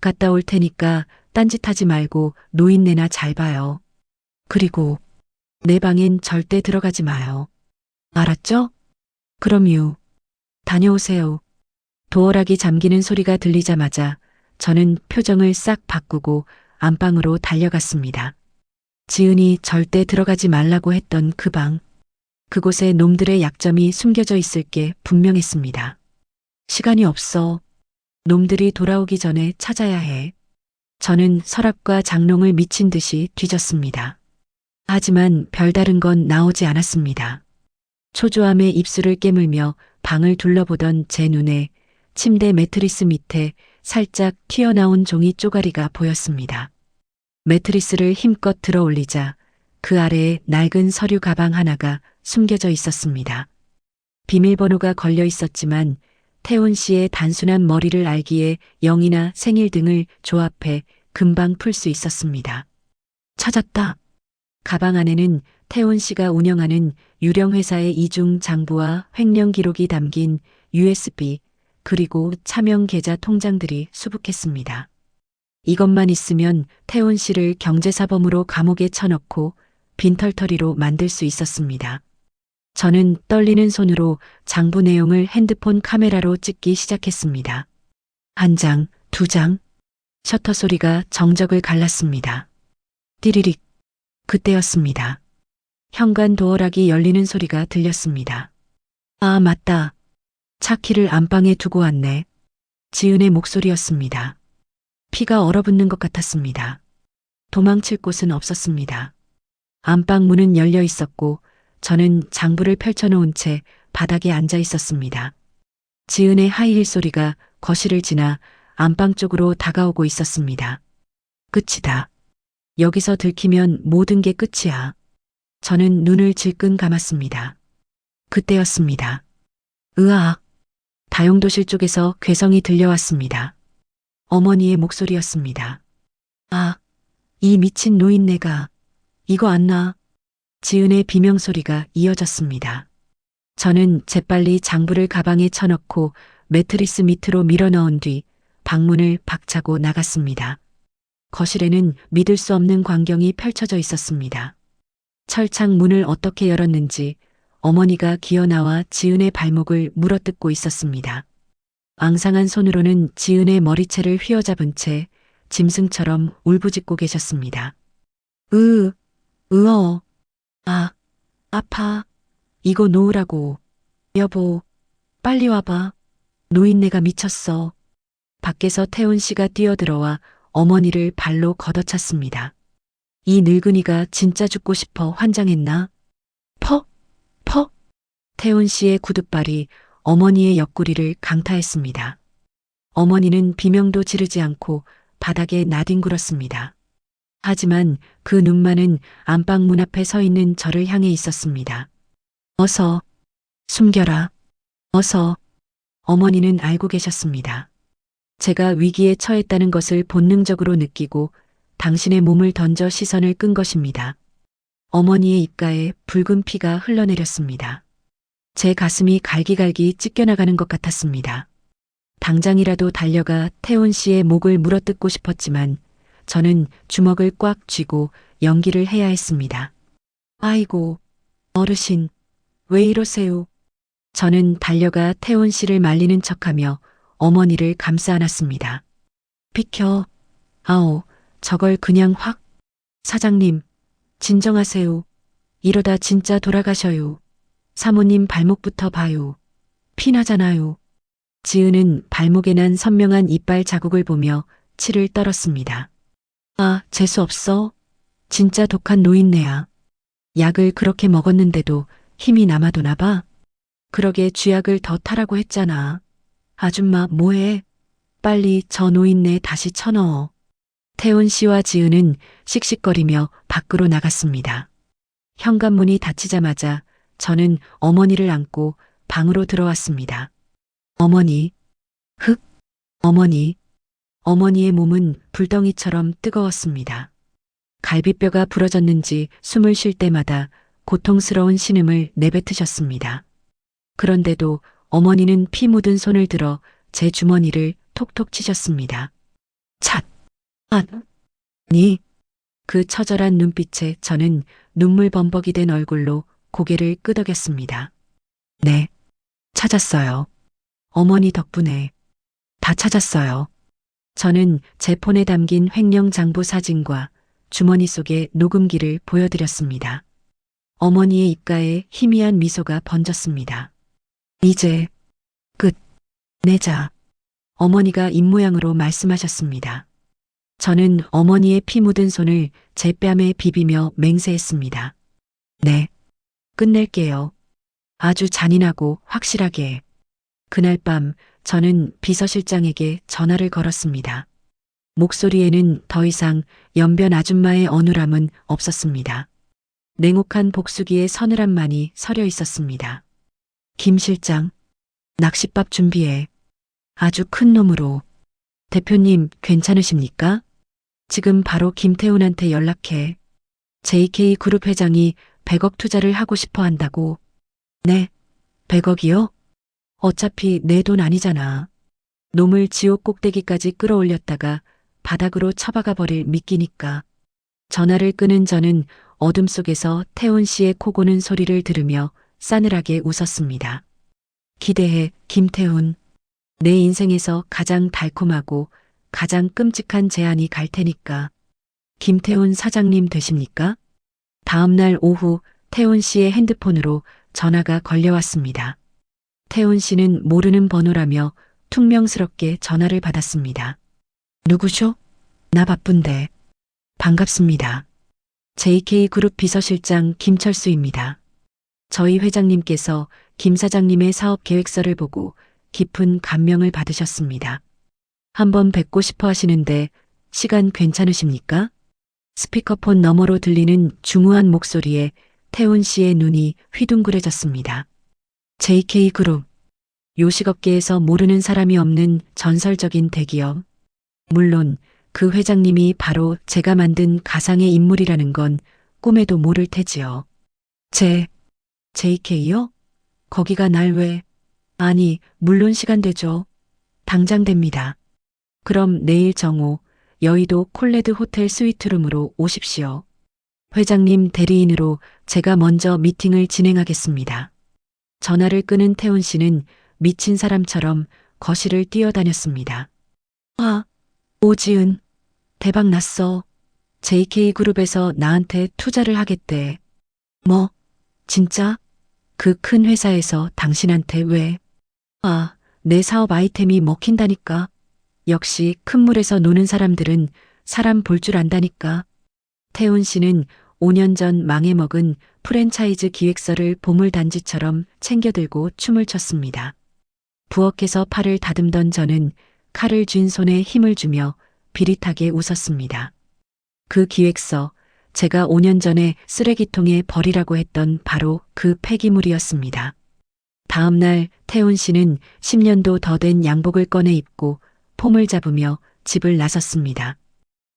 갔다 올 테니까 딴짓하지 말고 노인네나 잘 봐요. 그리고 내 방엔 절대 들어가지 마요. 알았죠? 그럼요. 다녀오세요. 도어락이 잠기는 소리가 들리자마자 저는 표정을 싹 바꾸고 안방으로 달려갔습니다. 지은이 절대 들어가지 말라고 했던 그 방. 그곳에 놈들의 약점이 숨겨져 있을 게 분명했습니다. 시간이 없어. 놈들이 돌아오기 전에 찾아야 해. 저는 서랍과 장롱을 미친 듯이 뒤졌습니다. 하지만 별다른 건 나오지 않았습니다. 초조함에 입술을 깨물며 방을 둘러보던 제 눈에 침대 매트리스 밑에 살짝 튀어나온 종이 쪼가리가 보였습니다. 매트리스를 힘껏 들어 올리자 그 아래에 낡은 서류 가방 하나가 숨겨져 있었습니다. 비밀번호가 걸려 있었지만 태훈 씨의 단순한 머리를 알기에 영이나 생일 등을 조합해 금방 풀 수 있었습니다. 찾았다. 가방 안에는 태훈 씨가 운영하는 유령 회사의 이중 장부와 횡령 기록이 담긴 USB 그리고 차명 계좌 통장들이 수북했습니다. 이것만 있으면 태훈 씨를 경제사범으로 감옥에 쳐넣고 빈털터리로 만들 수 있었습니다. 저는 떨리는 손으로 장부 내용을 핸드폰 카메라로 찍기 시작했습니다. 한 장, 두 장. 셔터 소리가 정적을 갈랐습니다. 띠리릭. 그때였습니다. 현관 도어락이 열리는 소리가 들렸습니다. 아, 맞다. 차키를 안방에 두고 왔네. 지은의 목소리였습니다. 피가 얼어붙는 것 같았습니다. 도망칠 곳은 없었습니다. 안방 문은 열려 있었고 저는 장부를 펼쳐놓은 채 바닥에 앉아 있었습니다. 지은의 하이힐 소리가 거실을 지나 안방 쪽으로 다가오고 있었습니다. 끝이다. 여기서 들키면 모든 게 끝이야. 저는 눈을 질끈 감았습니다. 그때였습니다. 으악. 다용도실 쪽에서 괴성이 들려왔습니다. 어머니의 목소리였습니다. 아, 이 미친 노인네가 이거 안 나. 지은의 비명소리가 이어졌습니다. 저는 재빨리 장부를 가방에 쳐넣고 매트리스 밑으로 밀어넣은 뒤 방문을 박차고 나갔습니다. 거실에는 믿을 수 없는 광경이 펼쳐져 있었습니다. 철창 문을 어떻게 열었는지 어머니가 기어나와 지은의 발목을 물어뜯고 있었습니다. 앙상한 손으로는 지은의 머리채를 휘어잡은 채 짐승처럼 울부짖고 계셨습니다. 아, 아파. 이거 놓으라고. 여보, 빨리 와봐. 노인네가 미쳤어. 밖에서 태훈 씨가 뛰어들어와 어머니를 발로 걷어찼습니다. 이 늙은이가 진짜 죽고 싶어 환장했나? 퍽! 태훈 씨의 구둣발이 어머니의 옆구리를 강타했습니다. 어머니는 비명도 지르지 않고 바닥에 나뒹굴었습니다. 하지만 그 눈만은 안방 문 앞에 서 있는 저를 향해 있었습니다. 어서 숨겨라. 어서 어머니는 알고 계셨습니다. 제가 위기에 처했다는 것을 본능적으로 느끼고 당신의 몸을 던져 시선을 끈 것입니다. 어머니의 입가에 붉은 피가 흘러내렸습니다. 제 가슴이 갈기갈기 찢겨나가는 것 같았습니다. 당장이라도 달려가 태훈 씨의 목을 물어뜯고 싶었지만 저는 주먹을 꽉 쥐고 연기를 해야 했습니다. 아이고, 어르신, 왜 이러세요? 저는 달려가 태훈 씨를 말리는 척하며 어머니를 감싸 안았습니다. 비켜. 아오, 저걸 그냥 확. 사장님, 진정하세요. 이러다 진짜 돌아가셔요. 사모님 발목부터 봐요. 피나잖아요. 지은은 발목에 난 선명한 이빨 자국을 보며 치를 떨었습니다. 아, 재수 없어. 진짜 독한 노인네야. 약을 그렇게 먹었는데도 힘이 남아도나 봐. 그러게 쥐약을 더 타라고 했잖아. 아줌마 뭐해? 빨리 저 노인네 다시 쳐넣어. 태훈 씨와 지은은 씩씩거리며 밖으로 나갔습니다. 현관문이 닫히자마자 저는 어머니를 안고 방으로 들어왔습니다. 어머니, 흑, 어머니. 어머니의 몸은 불덩이처럼 뜨거웠습니다. 갈비뼈가 부러졌는지 숨을 쉴 때마다 고통스러운 신음을 내뱉으셨습니다. 그런데도 어머니는 피 묻은 손을 들어 제 주머니를 톡톡 치셨습니다. 찻! 아니, 그 처절한 눈빛에 저는 눈물 범벅이 된 얼굴로 고개를 끄덕였습니다. 네, 찾았어요. 어머니 덕분에 다 찾았어요. 저는 제 폰에 담긴 횡령 장부 사진과 주머니 속의 녹음기를 보여드렸습니다. 어머니의 입가에 희미한 미소가 번졌습니다. 이제 끝 내자. 어머니가 입모양으로 말씀하셨습니다. 저는 어머니의 피 묻은 손을 제 뺨에 비비며 맹세했습니다. 네, 끝낼게요. 아주 잔인하고 확실하게. 그날 밤 저는 비서실장에게 전화를 걸었습니다. 목소리에는 더 이상 연변 아줌마의 어눌함은 없었습니다. 냉혹한 복수기의 서늘함만이 서려 있었습니다. 김 실장, 낚싯밥 준비해. 아주 큰 놈으로. 대표님 괜찮으십니까? 지금 바로 김태훈한테 연락해. JK그룹 회장이 100억 투자를 하고 싶어 한다고. 네, 100억이요? 어차피 내 돈 아니잖아. 놈을 지옥 꼭대기까지 끌어올렸다가 바닥으로 처박아 버릴 미끼니까. 전화를 끊은 저는 어둠 속에서 태훈 씨의 코 고는 소리를 들으며 싸늘하게 웃었습니다. 기대해, 김태훈. 내 인생에서 가장 달콤하고 가장 끔찍한 제안이 갈 테니까. 김태훈 사장님 되십니까? 다음 날 오후 태훈 씨의 핸드폰으로 전화가 걸려왔습니다. 태훈 씨는 모르는 번호라며 퉁명스럽게 전화를 받았습니다. 누구쇼? 나 바쁜데. 반갑습니다. JK그룹 비서실장 김철수입니다. 저희 회장님께서 김 사장님의 사업 계획서를 보고 깊은 감명을 받으셨습니다. 한번 뵙고 싶어 하시는데 시간 괜찮으십니까? 스피커폰 너머로 들리는 중후한 목소리에 태훈 씨의 눈이 휘둥그레졌습니다. JK그룹, 요식업계에서 모르는 사람이 없는 전설적인 대기업. 물론 그 회장님이 바로 제가 만든 가상의 인물이라는 건 꿈에도 모를 테지요. JK요? 거기가 날 왜? 아니, 물론 시간 되죠. 당장 됩니다. 그럼 내일 정오 여의도 콜레드 호텔 스위트룸으로 오십시오. 회장님 대리인으로 제가 먼저 미팅을 진행하겠습니다. 전화를 끊은 태훈 씨는 미친 사람처럼 거실을 뛰어다녔습니다. 아, 오지은, 대박 났어. JK그룹에서 나한테 투자를 하겠대. 뭐, 진짜? 그 큰 회사에서 당신한테 왜? 아, 내 사업 아이템이 먹힌다니까. 역시 큰 물에서 노는 사람들은 사람 볼 줄 안다니까. 태훈 씨는 5년 전 망해먹은 프랜차이즈 기획서를 보물단지처럼 챙겨들고 춤을 췄습니다. 부엌에서 팔을 다듬던 저는 칼을 쥔 손에 힘을 주며 비릿하게 웃었습니다. 그 기획서, 제가 5년 전에 쓰레기통에 버리라고 했던 바로 그 폐기물이었습니다. 다음 날 태훈 씨는 10년도 더 된 양복을 꺼내 입고 폼을 잡으며 집을 나섰습니다.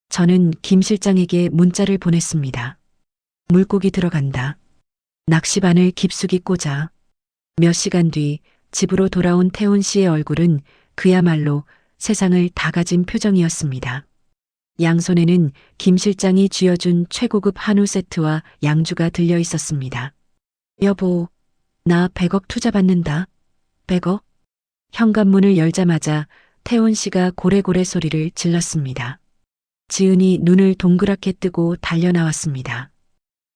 저는 김 실장에게 문자를 보냈습니다. 물고기 들어간다. 낚시바늘 깊숙이 꽂아. 몇 시간 뒤 집으로 돌아온 태훈 씨의 얼굴은 그야말로 세상을 다 가진 표정이었습니다. 양손에는 김 실장이 쥐어준 최고급 한우 세트와 양주가 들려 있었습니다. 여보, 나 100억 투자 받는다. 100억? 현관문을 열자마자 태훈 씨가 고래고래 소리를 질렀습니다. 지은이 눈을 동그랗게 뜨고 달려나왔습니다.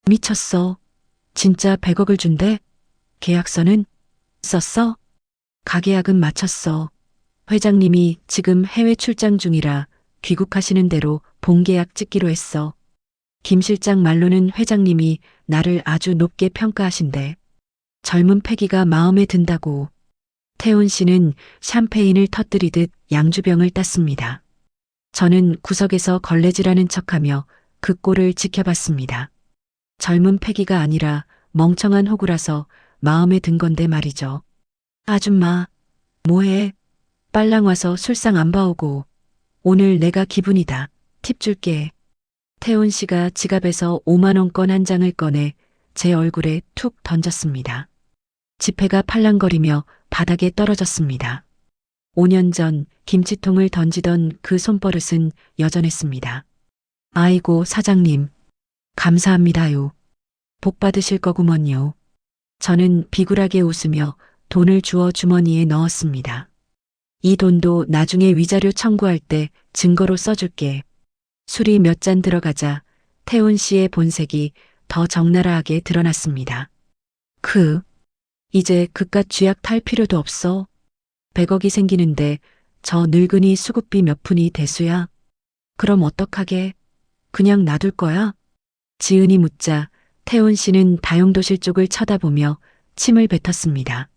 미쳤어. 진짜 100억을 준대? 계약서는? 썼어? 가계약은 마쳤어. 회장님이 지금 해외 출장 중이라 귀국하시는 대로 본계약 찍기로 했어. 김 실장 말로는 회장님이 나를 아주 높게 평가하신대. 젊은 패기가 마음에 든다고. 태훈 씨는 샴페인을 터뜨리듯 양주병을 땄습니다. 저는 구석에서 걸레질하는 척하며 그 꼴을 지켜봤습니다. 젊은 패기가 아니라 멍청한 호구라서 마음에 든 건데 말이죠. 아줌마, 뭐해? 빨랑 와서 술상 안 봐오고. 오늘 내가 기분이다. 팁 줄게. 태훈 씨가 지갑에서 5만 원권 한 장을 꺼내 제 얼굴에 툭 던졌습니다. 지폐가 팔랑거리며 바닥에 떨어졌습니다. 5년 전 김치통을 던지던 그 손버릇은 여전했습니다. 아이고 사장님, 감사합니다요. 복 받으실 거구먼요. 저는 비굴하게 웃으며 돈을 주워 주머니에 넣었습니다. 이 돈도 나중에 위자료 청구할 때 증거로 써줄게. 술이 몇 잔 들어가자 태훈 씨의 본색이 더 적나라하게 드러났습니다. 이제 그깟 쥐약 탈 필요도 없어. 100억이 생기는데 저 늙은이 수급비 몇 푼이 대수야. 그럼 어떡하게? 그냥 놔둘 거야? 지은이 묻자 태훈 씨는 다용도실 쪽을 쳐다보며 침을 뱉었습니다.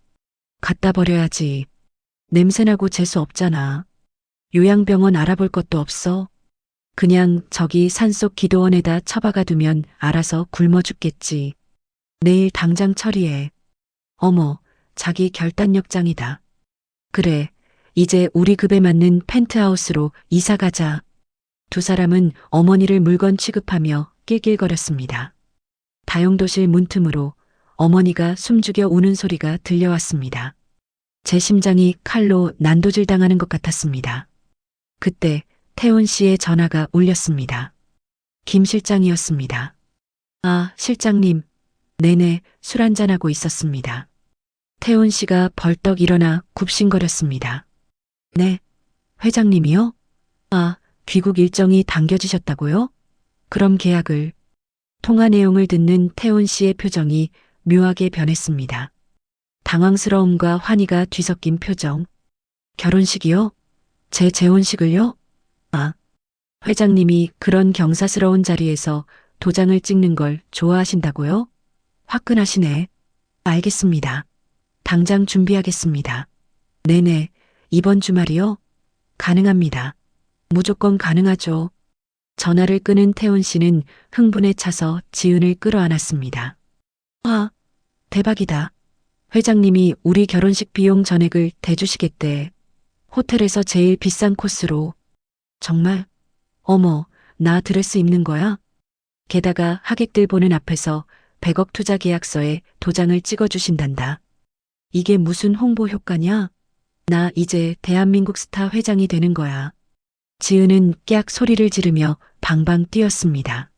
갖다 버려야지. 냄새나고 재수 없잖아. 요양병원 알아볼 것도 없어. 그냥 저기 산속 기도원에다 처박아 두면 알아서 굶어 죽겠지. 내일 당장 처리해. 어머, 자기 결단력 짱이다. 그래, 이제 우리 급에 맞는 펜트하우스로 이사 가자. 두 사람은 어머니를 물건 취급하며 낄낄거렸습니다. 다용도실 문틈으로 어머니가 숨죽여 우는 소리가 들려왔습니다. 제 심장이 칼로 난도질 당하는 것 같았습니다. 그때 태훈 씨의 전화가 울렸습니다. 김 실장이었습니다. 아, 실장님. 네네, 술 한잔하고 있었습니다. 태훈 씨가 벌떡 일어나 굽신거렸습니다. 네, 회장님이요? 아, 귀국 일정이 당겨지셨다고요? 그럼 계약을. 통화 내용을 듣는 태훈 씨의 표정이 묘하게 변했습니다. 당황스러움과 환희가 뒤섞인 표정. 결혼식이요? 제 재혼식을요? 아, 회장님이 그런 경사스러운 자리에서 도장을 찍는 걸 좋아하신다고요? 화끈하시네. 알겠습니다. 당장 준비하겠습니다. 네네, 이번 주말이요? 가능합니다. 무조건 가능하죠. 전화를 끊은 태훈 씨는 흥분에 차서 지은을 끌어안았습니다. 아, 대박이다. 회장님이 우리 결혼식 비용 전액을 대주시겠대. 호텔에서 제일 비싼 코스로. 정말? 어머, 나 드레스 입는 거야? 게다가 하객들 보는 앞에서 100억 투자 계약서에 도장을 찍어주신단다. 이게 무슨 홍보 효과냐? 나 이제 대한민국 스타 회장이 되는 거야. 지은은 깍 소리를 지르며 방방 뛰었습니다.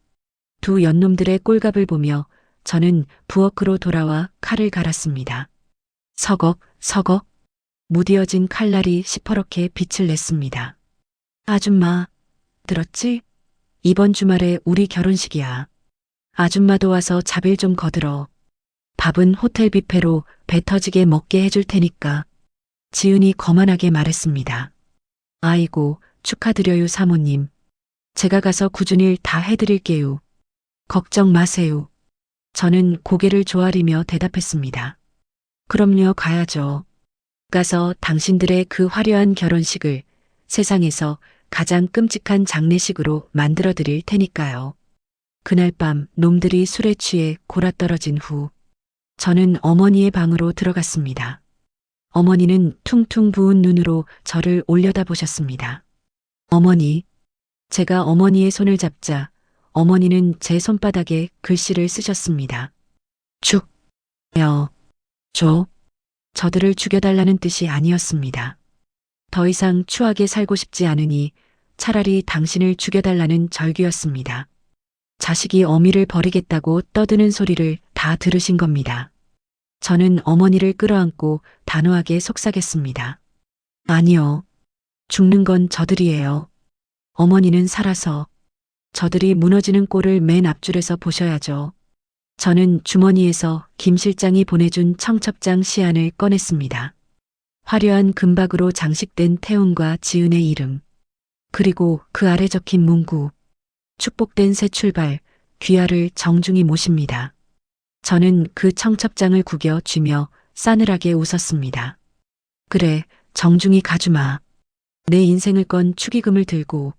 두 연놈들의 꼴갑을 보며 저는 부엌으로 돌아와 칼을 갈았습니다. 서걱, 서걱. 무디어진 칼날이 시퍼렇게 빛을 냈습니다. 아줌마, 들었지? 이번 주말에 우리 결혼식이야. 아줌마도 와서 자빌 좀 거들어. 밥은 호텔 뷔페로 배 터지게 먹게 해줄 테니까. 지은이 거만하게 말했습니다. 아이고, 축하드려요 사모님. 제가 가서 굳은 일 다 해드릴게요. 걱정 마세요. 저는 고개를 조아리며 대답했습니다. 그럼요, 가야죠. 가서 당신들의 그 화려한 결혼식을 세상에서 가장 끔찍한 장례식으로 만들어 드릴 테니까요. 그날 밤 놈들이 술에 취해 골아떨어진 후 저는 어머니의 방으로 들어갔습니다. 어머니는 퉁퉁 부은 눈으로 저를 올려다보셨습니다. 어머니, 제가 어머니의 손을 잡자 어머니는 제 손바닥에 글씨를 쓰셨습니다. 죽여 저들을 죽여달라는 뜻이 아니었습니다. 더 이상 추하게 살고 싶지 않으니 차라리 당신을 죽여달라는 절규였습니다. 자식이 어미를 버리겠다고 떠드는 소리를 다 들으신 겁니다. 저는 어머니를 끌어안고 단호하게 속삭였습니다. 아니요. 죽는 건 저들이에요. 어머니는 살아서 저들이 무너지는 꼴을 맨 앞줄에서 보셔야죠. 저는 주머니에서 김 실장이 보내준 청첩장 시안을 꺼냈습니다. 화려한 금박으로 장식된 태훈과 지은의 이름, 그리고 그 아래 적힌 문구, 축복된 새 출발, 귀하를 정중히 모십니다. 저는 그 청첩장을 구겨 쥐며 싸늘하게 웃었습니다. 그래, 정중히 가주마. 내 인생을 건 축의금을 들고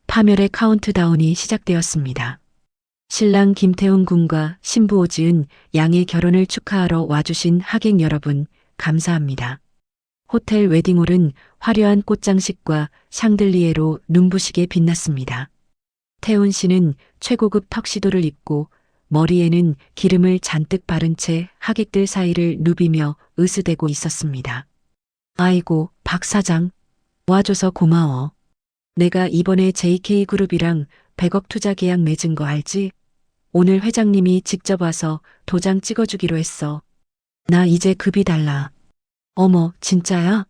파멸의 카운트다운이 시작되었습니다. 신랑 김태훈 군과 신부 오지은 양의 결혼을 축하하러 와주신 하객 여러분, 감사합니다. 호텔 웨딩홀은 화려한 꽃장식과 샹들리에로 눈부시게 빛났습니다. 태훈 씨는 최고급 턱시도를 입고 머리에는 기름을 잔뜩 바른 채 하객들 사이를 누비며 으스대고 있었습니다. 아이고, 박 사장. 와줘서 고마워. 내가 이번에 JK그룹이랑 100억 투자 계약 맺은 거 알지? 오늘 회장님이 직접 와서 도장 찍어주기로 했어. 나 이제 급이 달라. 어머, 진짜야?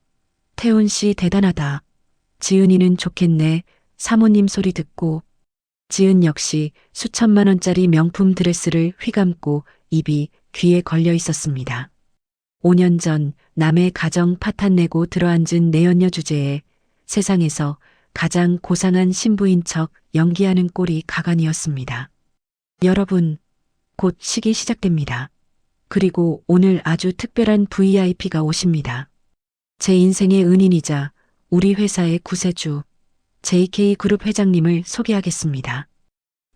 태훈 씨 대단하다. 지은이는 좋겠네. 사모님 소리 듣고. 지은 역시 수천만 원짜리 명품 드레스를 휘감고 입이 귀에 걸려 있었습니다. 5년 전 남의 가정 파탄 내고 들어앉은 내연녀 주제에 세상에서 가장 고상한 신부인 척 연기하는 꼴이 가관이었습니다. 여러분, 곧 식이 시작됩니다. 그리고 오늘 아주 특별한 VIP가 오십니다. 제 인생의 은인이자 우리 회사의 구세주 JK그룹 회장님을 소개하겠습니다.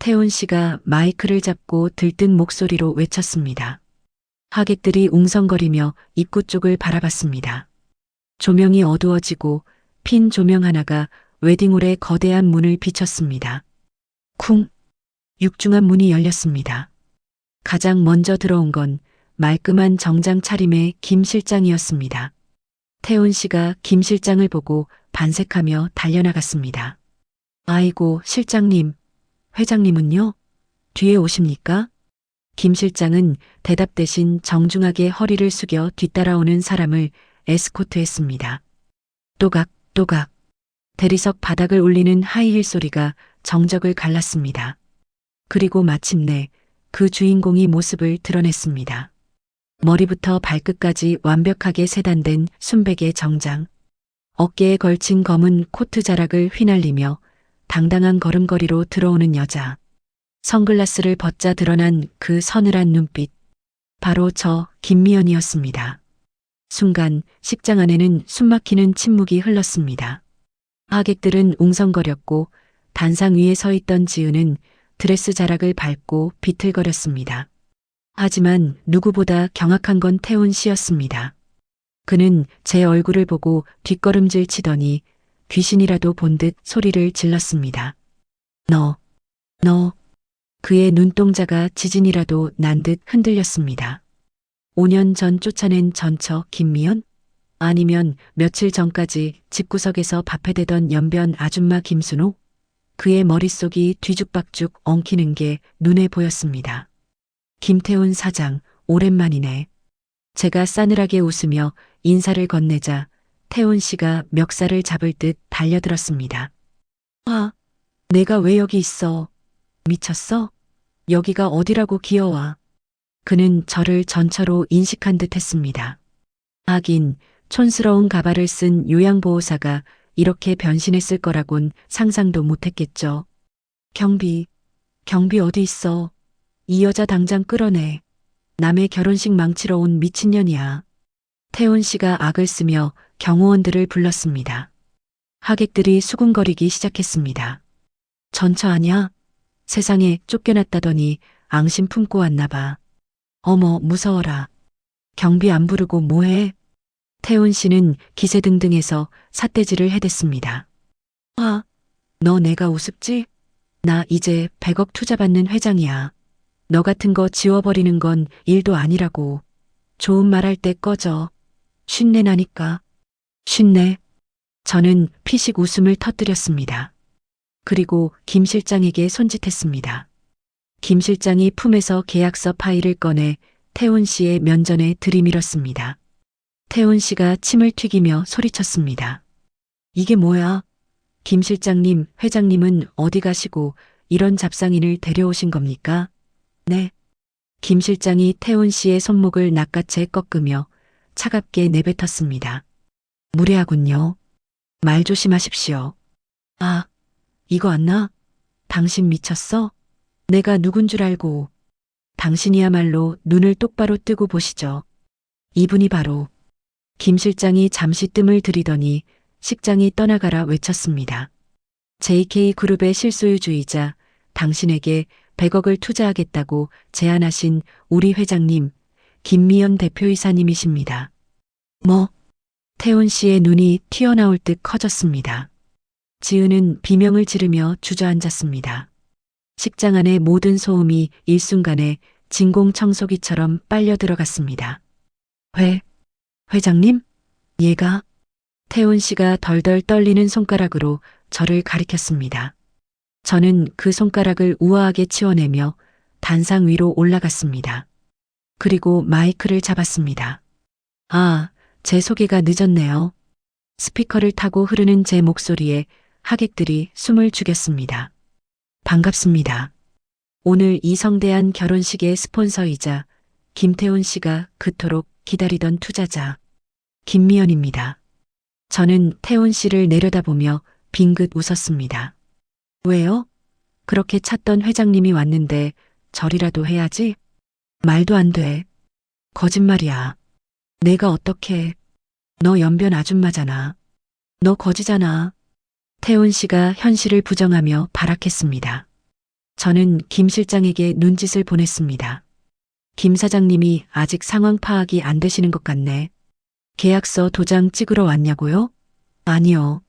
태훈 씨가 마이크를 잡고 들뜬 목소리로 외쳤습니다. 하객들이 웅성거리며 입구 쪽을 바라봤습니다. 조명이 어두워지고 핀 조명 하나가 웨딩홀의 거대한 문을 비췄습니다. 쿵! 육중한 문이 열렸습니다. 가장 먼저 들어온 건 말끔한 정장 차림의 김 실장이었습니다. 태훈 씨가 김 실장을 보고 반색하며 달려나갔습니다. 아이고, 실장님, 회장님은요? 뒤에 오십니까? 김 실장은 대답 대신 정중하게 허리를 숙여 뒤따라오는 사람을 에스코트했습니다. 또각. 대리석 바닥을 울리는 하이힐 소리가 정적을 갈랐습니다. 그리고 마침내 그 주인공이 모습을 드러냈습니다. 머리부터 발끝까지 완벽하게 세단된 순백의 정장, 어깨에 걸친 검은 코트 자락을 휘날리며 당당한 걸음걸이로 들어오는 여자, 선글라스를 벗자 드러난 그 서늘한 눈빛, 바로 저 김미연이었습니다. 순간 식장 안에는 숨막히는 침묵이 흘렀습니다. 하객들은 웅성거렸고 단상 위에 서 있던 지은은 드레스 자락을 밟고 비틀거렸습니다. 하지만 누구보다 경악한 건 태훈 씨였습니다. 그는 제 얼굴을 보고 뒷걸음질 치더니 귀신이라도 본 듯 소리를 질렀습니다. 너. 그의 눈동자가 지진이라도 난 듯 흔들렸습니다. 5년 전 쫓아낸 전처 김미연? 아니면 며칠 전까지 집구석에서 밥해대던 연변 아줌마 김순호? 그의 머릿속이 뒤죽박죽 엉키는 게 눈에 보였습니다. 김태훈 사장, 오랜만이네. 제가 싸늘하게 웃으며 인사를 건네자 태훈 씨가 멱살을 잡을 듯 달려들었습니다. 내가 왜 여기 있어? 미쳤어? 여기가 어디라고 기어와. 그는 저를 전처로 인식한 듯 했습니다. 하긴 촌스러운 가발을 쓴 요양보호사가 이렇게 변신했을 거라곤 상상도 못했겠죠. 경비 어디 있어? 이 여자 당장 끌어내. 남의 결혼식 망치러 온 미친년이야. 태훈 씨가 악을 쓰며 경호원들을 불렀습니다. 하객들이 수군거리기 시작했습니다. 전처 아냐? 세상에 쫓겨났다더니 앙심 품고 왔나 봐. 어머, 무서워라. 경비 안 부르고 뭐해? 태훈 씨는 기세등등해서 삿대질을 해댔습니다. 아, 너 내가 우습지? 나 이제 100억 투자받는 회장이야. 너 같은 거 지워버리는 건 일도 아니라고. 좋은 말 할 때 꺼져. 쉰내 나니까. 쉰내. 저는 피식 웃음을 터뜨렸습니다. 그리고 김 실장에게 손짓했습니다. 김 실장이 품에서 계약서 파일을 꺼내 태훈 씨의 면전에 들이밀었습니다. 태훈 씨가 침을 튀기며 소리쳤습니다. 이게 뭐야? 김 실장님, 회장님은 어디 가시고 이런 잡상인을 데려오신 겁니까? 네. 김 실장이 태훈 씨의 손목을 낚아채 꺾으며 차갑게 내뱉었습니다. 무례하군요. 말 조심하십시오. 아, 이거 안 나? 당신 미쳤어? 내가 누군 줄 알고. 당신이야말로 눈을 똑바로 뜨고 보시죠. 이분이 바로. 김 실장이 잠시 뜸을 들이더니 식장이 떠나가라 외쳤습니다. JK그룹의 실소유주이자 당신에게 100억을 투자하겠다고 제안하신 우리 회장님, 김미연 대표이사님이십니다. 뭐? 태훈 씨의 눈이 튀어나올 듯 커졌습니다. 지은은 비명을 지르며 주저앉았습니다. 식장 안의 모든 소음이 일순간에 진공청소기처럼 빨려 들어갔습니다. 회장님? 얘가? 태훈 씨가 덜덜 떨리는 손가락으로 저를 가리켰습니다. 저는 그 손가락을 우아하게 치워내며 단상 위로 올라갔습니다. 그리고 마이크를 잡았습니다. 아, 제 소개가 늦었네요. 스피커를 타고 흐르는 제 목소리에 하객들이 숨을 죽였습니다. 반갑습니다. 오늘 이 성대한 결혼식의 스폰서이자 김태훈 씨가 그토록 기다리던 투자자 김미연입니다. 저는 태훈 씨를 내려다보며 빙긋 웃었습니다. 왜요? 그렇게 찾던 회장님이 왔는데 절이라도 해야지? 말도 안 돼. 거짓말이야. 내가 어떻게. 너 연변 아줌마잖아. 너 거지잖아. 태훈 씨가 현실을 부정하며 발악했습니다. 저는 김 실장에게 눈짓을 보냈습니다. 김 사장님이 아직 상황 파악이 안 되시는 것 같네. 계약서 도장 찍으러 왔냐고요? 아니요.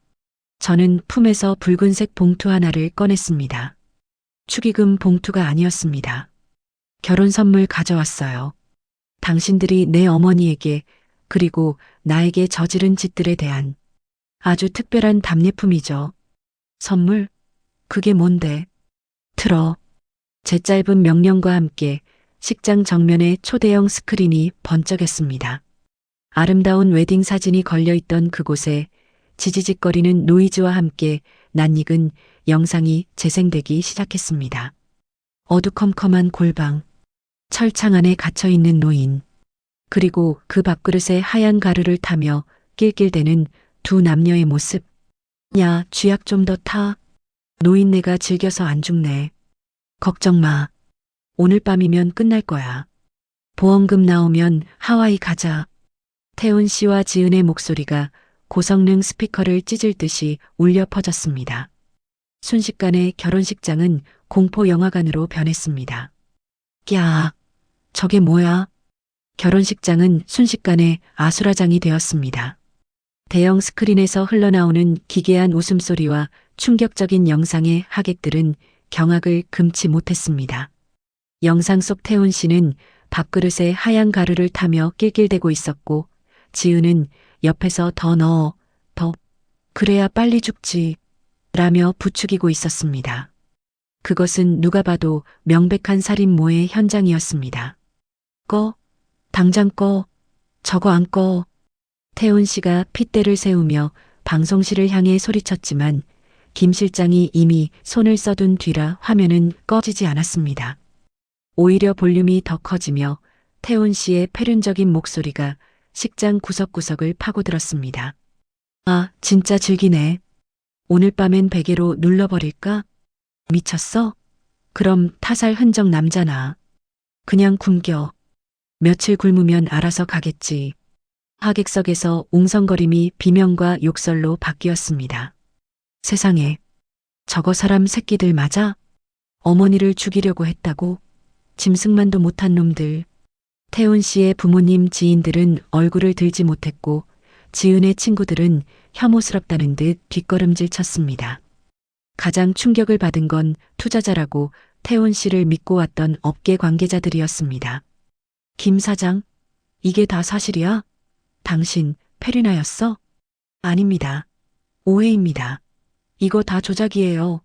저는 품에서 붉은색 봉투 하나를 꺼냈습니다. 축의금 봉투가 아니었습니다. 결혼 선물 가져왔어요. 당신들이 내 어머니에게 그리고 나에게 저지른 짓들에 대한 아주 특별한 답례품이죠. 선물? 그게 뭔데? 틀어. 제 짧은 명령과 함께 식장 정면에 초대형 스크린이 번쩍였습니다. 아름다운 웨딩 사진이 걸려있던 그곳에 지지직거리는 노이즈와 함께 낯익은 영상이 재생되기 시작했습니다. 어두컴컴한 골방, 철창 안에 갇혀있는 노인, 그리고 그 밥그릇에 하얀 가루를 타며 낄낄대는 두 남녀의 모습. 야, 쥐약 좀 더 타. 노인네가 즐겨서 안 죽네. 걱정 마. 오늘 밤이면 끝날 거야. 보험금 나오면 하와이 가자. 태훈 씨와 지은의 목소리가 고성능 스피커를 찢을 듯이 울려 퍼졌습니다. 순식간에 결혼식장은 공포 영화관으로 변했습니다. 야, 저게 뭐야? 결혼식장은 순식간에 아수라장이 되었습니다. 대형 스크린에서 흘러나오는 기괴한 웃음소리와 충격적인 영상의 하객들은 경악을 금치 못했습니다. 영상 속 태훈 씨는 밥그릇에 하얀 가루를 타며 낄낄대고 있었고 지은은 옆에서 더 넣어, 더, 그래야 빨리 죽지, 라며 부추기고 있었습니다. 그것은 누가 봐도 명백한 살인모의 현장이었습니다. 꺼, 당장 꺼, 저거 안 꺼. 태훈 씨가 핏대를 세우며 방송실을 향해 소리쳤지만 김 실장이 이미 손을 써둔 뒤라 화면은 꺼지지 않았습니다. 오히려 볼륨이 더 커지며 태훈 씨의 패륜적인 목소리가 식장 구석구석을 파고들었습니다. 아, 진짜 즐기네. 오늘 밤엔 베개로 눌러버릴까? 미쳤어? 그럼 타살 흔적 남잖아. 그냥 굶겨. 며칠 굶으면 알아서 가겠지. 하객석에서 웅성거림이 비명과 욕설로 바뀌었습니다. 세상에, 저거 사람 새끼들 맞아? 어머니를 죽이려고 했다고? 짐승만도 못한 놈들. 태훈 씨의 부모님 지인들은 얼굴을 들지 못했고 지은의 친구들은 혐오스럽다는 듯 뒷걸음질 쳤습니다. 가장 충격을 받은 건 투자자라고 태훈 씨를 믿고 왔던 업계 관계자들이었습니다. 김 사장, 이게 다 사실이야? 당신 페리나였어? 아닙니다. 오해입니다. 이거 다 조작이에요.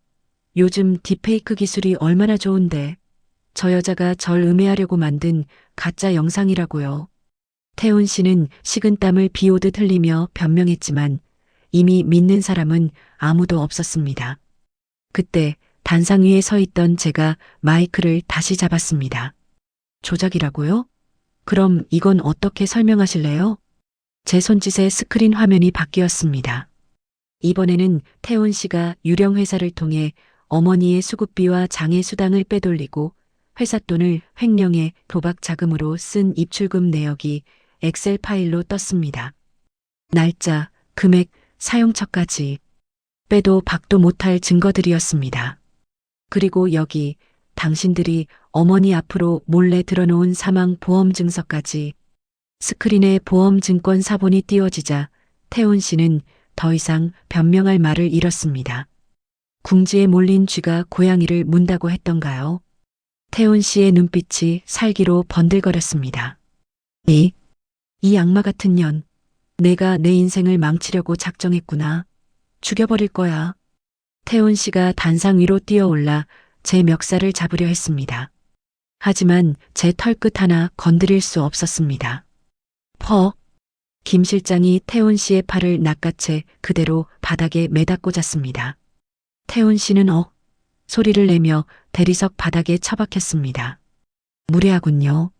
요즘 딥페이크 기술이 얼마나 좋은데 저 여자가 절 음해하려고 만든 가짜 영상이라고요. 태훈 씨는 식은땀을 비오듯 흘리며 변명했지만 이미 믿는 사람은 아무도 없었습니다. 그때 단상 위에 서 있던 제가 마이크를 다시 잡았습니다. 조작이라고요? 그럼 이건 어떻게 설명하실래요? 제 손짓에 스크린 화면이 바뀌었습니다. 이번에는 태훈 씨가 유령 회사를 통해 어머니의 수급비와 장애 수당을 빼돌리고 회사 돈을 횡령해 도박 자금으로 쓴 입출금 내역이 엑셀 파일로 떴습니다. 날짜, 금액, 사용처까지 빼도 박도 못할 증거들이었습니다. 그리고 여기 당신들이 어머니 앞으로 몰래 들어놓은 사망 보험 증서까지. 스크린에 보험 증권 사본이 띄워지자 태훈 씨는 더 이상 변명할 말을 잃었습니다. 궁지에 몰린 쥐가 고양이를 문다고 했던가요? 태훈 씨의 눈빛이 살기로 번들거렸습니다. 이 악마 같은 년, 내가 내 인생을 망치려고 작정했구나. 죽여버릴 거야. 태훈 씨가 단상 위로 뛰어올라 제 멱살을 잡으려 했습니다. 하지만 제 털끝 하나 건드릴 수 없었습니다. 김 실장이 태훈 씨의 팔을 낚아채 그대로 바닥에 매다 꽂았습니다. 태훈 씨는 소리를 내며 대리석 바닥에 처박혔습니다. 무례하군요.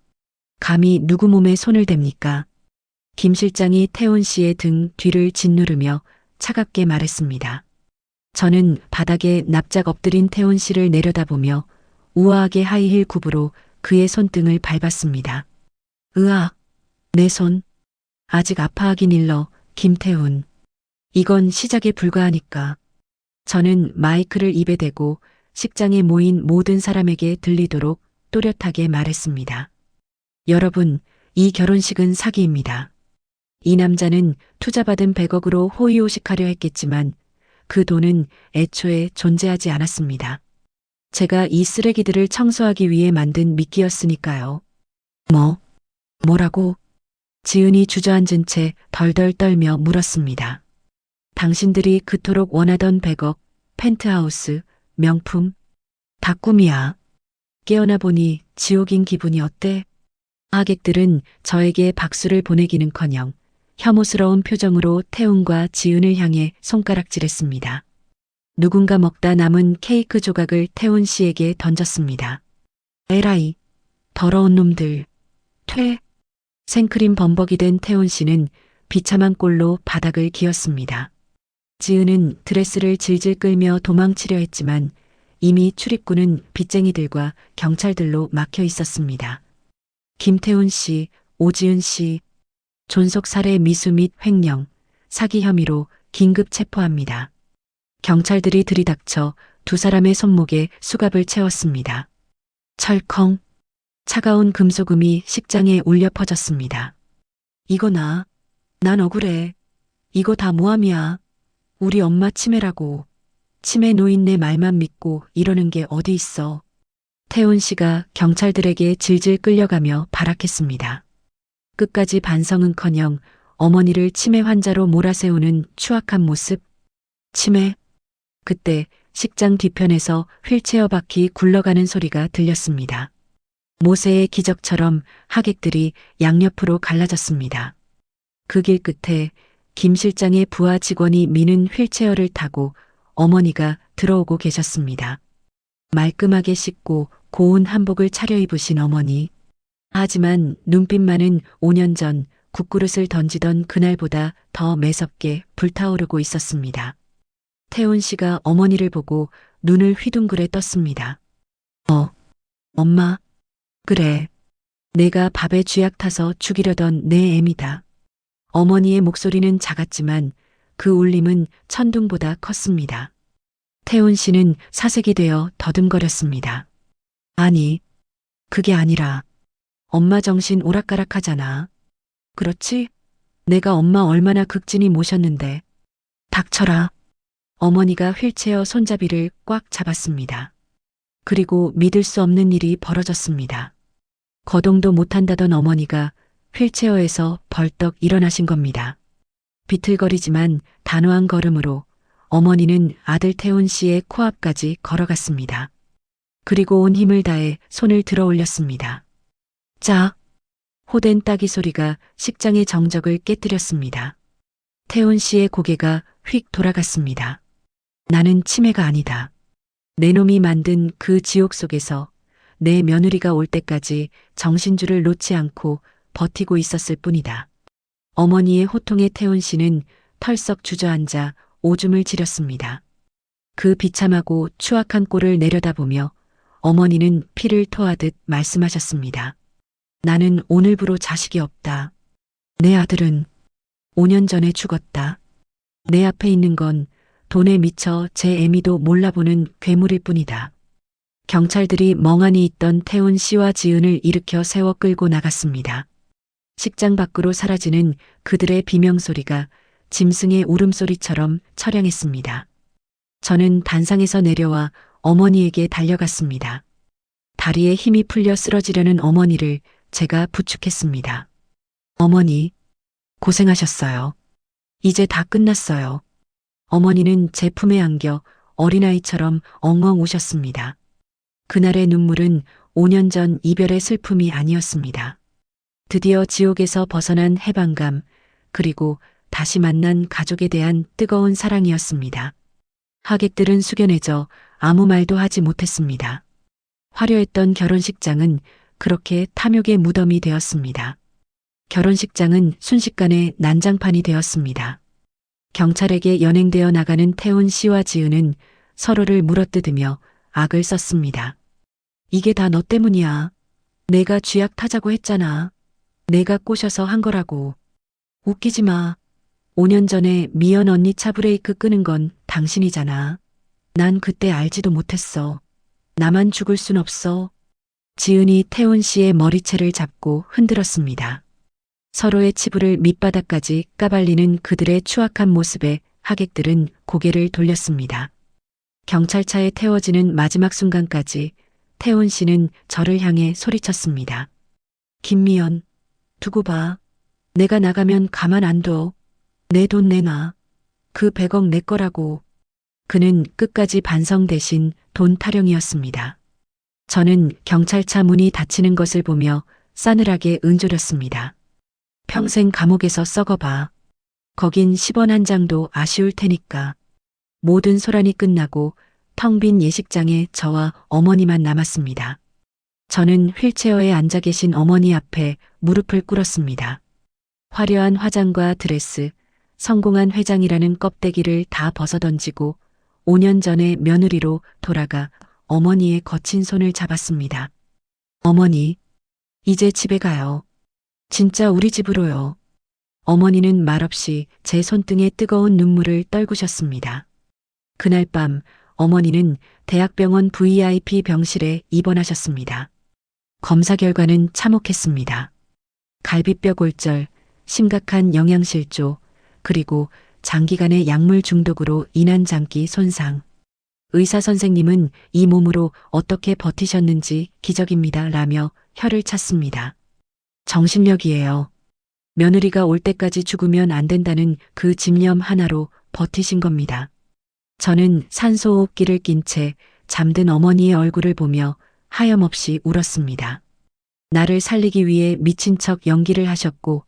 감히 누구 몸에 손을 댑니까? 김 실장이 태훈 씨의 등 뒤를 짓누르며 차갑게 말했습니다. 저는 바닥에 납작 엎드린 태훈 씨를 내려다보며 우아하게 하이힐 굽으로 그의 손등을 밟았습니다. 으악, 내 손. 아직 아파하긴 일러, 김태훈. 이건 시작에 불과하니까. 저는 마이크를 입에 대고 식장에 모인 모든 사람에게 들리도록 또렷하게 말했습니다. 여러분, 이 결혼식은 사기입니다. 이 남자는 투자받은 100억으로 호의호식하려 했겠지만 그 돈은 애초에 존재하지 않았습니다. 제가 이 쓰레기들을 청소하기 위해 만든 미끼였으니까요. 뭐라고? 지은이 주저앉은 채 덜덜 떨며 물었습니다. 당신들이 그토록 원하던 100억, 펜트하우스, 명품, 다 꿈이야. 깨어나 보니 지옥인 기분이 어때? 하객들은 저에게 박수를 보내기는커녕 혐오스러운 표정으로 태훈과 지은을 향해 손가락질했습니다. 누군가 먹다 남은 케이크 조각을 태훈 씨에게 던졌습니다. 에라이, 더러운 놈들, 퇴. 생크림 범벅이 된 태훈 씨는 비참한 꼴로 바닥을 기었습니다. 지은은 드레스를 질질 끌며 도망치려 했지만 이미 출입구는 빚쟁이들과 경찰들로 막혀 있었습니다. 김태훈 씨, 오지은 씨, 존속 살해 미수 및 횡령, 사기 혐의로 긴급 체포합니다. 경찰들이 들이닥쳐 두 사람의 손목에 수갑을 채웠습니다. 철컹. 차가운 금소금이 식장에 울려 퍼졌습니다. 이거 난 억울해. 이거 다 모함이야. 우리 엄마 치매라고. 치매 노인네 말만 믿고 이러는 게 어디 있어. 태훈 씨가 경찰들에게 질질 끌려가며 발악했습니다. 끝까지 반성은커녕 어머니를 치매 환자로 몰아세우는 추악한 모습. 치매. 그때 식장 뒤편에서 휠체어 바퀴 굴러가는 소리가 들렸습니다. 모세의 기적처럼 하객들이 양옆으로 갈라졌습니다. 그 길 끝에 김 실장의 부하 직원이 미는 휠체어를 타고 어머니가 들어오고 계셨습니다. 말끔하게 씻고 고운 한복을 차려입으신 어머니. 하지만 눈빛만은 5년 전 국그릇을 던지던 그날보다 더 매섭게 불타오르고 있었습니다. 태훈 씨가 어머니를 보고 눈을 휘둥그레 떴습니다. 엄마. 그래. 내가 밥에 쥐약 타서 죽이려던 내 애미다. 어머니의 목소리는 작았지만 그 울림은 천둥보다 컸습니다. 태훈 씨는 사색이 되어 더듬거렸습니다. 아니, 그게 아니라 엄마 정신 오락가락하잖아. 그렇지? 내가 엄마 얼마나 극진히 모셨는데. 닥쳐라. 어머니가 휠체어 손잡이를 꽉 잡았습니다. 그리고 믿을 수 없는 일이 벌어졌습니다. 거동도 못한다던 어머니가 휠체어에서 벌떡 일어나신 겁니다. 비틀거리지만 단호한 걸음으로 어머니는 아들 태훈 씨의 코앞까지 걸어갔습니다. 그리고 온 힘을 다해 손을 들어 올렸습니다. 자, 호된 따기 소리가 식장의 정적을 깨뜨렸습니다. 태훈 씨의 고개가 휙 돌아갔습니다. 나는 치매가 아니다. 내 놈이 만든 그 지옥 속에서 내 며느리가 올 때까지 정신줄을 놓지 않고 버티고 있었을 뿐이다. 어머니의 호통에 태훈 씨는 털썩 주저앉아 오줌을 지렸습니다. 그 비참하고 추악한 꼴을 내려다보며 어머니는 피를 토하듯 말씀하셨습니다. 나는 오늘부로 자식이 없다. 내 아들은 5년 전에 죽었다. 내 앞에 있는 건 돈에 미쳐 제 애미도 몰라보는 괴물일 뿐이다. 경찰들이 멍하니 있던 태훈 씨와 지은을 일으켜 세워 끌고 나갔습니다. 식장 밖으로 사라지는 그들의 비명소리가 짐승의 울음소리처럼 처량했습니다. 저는 단상에서 내려와 어머니에게 달려갔습니다. 다리에 힘이 풀려 쓰러지려는 어머니를 제가 부축했습니다. 어머니, 고생하셨어요. 이제 다 끝났어요. 어머니는 제 품에 안겨 어린아이처럼 엉엉 우셨습니다. 그날의 눈물은 5년 전 이별의 슬픔이 아니었습니다. 드디어 지옥에서 벗어난 해방감, 그리고 다시 만난 가족에 대한 뜨거운 사랑이었습니다. 하객들은 숙연해져 아무 말도 하지 못했습니다. 화려했던 결혼식장은 그렇게 탐욕의 무덤이 되었습니다. 결혼식장은 순식간에 난장판이 되었습니다. 경찰에게 연행되어 나가는 태훈 씨와 지은은 서로를 물어뜯으며 악을 썼습니다. 이게 다 너 때문이야. 내가 쥐약 타자고 했잖아. 내가 꼬셔서 한 거라고. 웃기지 마. 5년 전에 미연 언니 차 브레이크 끄는 건 당신이잖아. 난 그때 알지도 못했어. 나만 죽을 순 없어. 지은이 태훈 씨의 머리채를 잡고 흔들었습니다. 서로의 치부를 밑바닥까지 까발리는 그들의 추악한 모습에 하객들은 고개를 돌렸습니다. 경찰차에 태워지는 마지막 순간까지 태훈 씨는 저를 향해 소리쳤습니다. 김미연, 두고 봐. 내가 나가면 가만 안 둬. 내 돈 내놔. 그 100억 내 거라고. 그는 끝까지 반성 대신 돈 타령이었습니다. 저는 경찰차 문이 닫히는 것을 보며 싸늘하게 은조렸습니다. 평생 감옥에서 썩어봐. 거긴 10원 한 장도 아쉬울 테니까. 모든 소란이 끝나고 텅 빈 예식장에 저와 어머니만 남았습니다. 저는 휠체어에 앉아 계신 어머니 앞에 무릎을 꿇었습니다. 화려한 화장과 드레스, 성공한 회장이라는 껍데기를 다 벗어던지고 5년 전의 며느리로 돌아가 어머니의 거친 손을 잡았습니다. 어머니, 이제 집에 가요. 진짜 우리 집으로요. 어머니는 말없이 제 손등에 뜨거운 눈물을 떨구셨습니다. 그날 밤 어머니는 대학병원 VIP 병실에 입원하셨습니다. 검사 결과는 참혹했습니다. 갈비뼈 골절, 심각한 영양실조, 그리고 장기간의 약물 중독으로 인한 장기 손상. 의사 선생님은 이 몸으로 어떻게 버티셨는지 기적입니다 라며 혀를 찼습니다. 정신력이에요. 며느리가 올 때까지 죽으면 안 된다는 그 집념 하나로 버티신 겁니다. 저는 산소호흡기를 낀 채 잠든 어머니의 얼굴을 보며 하염없이 울었습니다. 나를 살리기 위해 미친 척 연기를 하셨고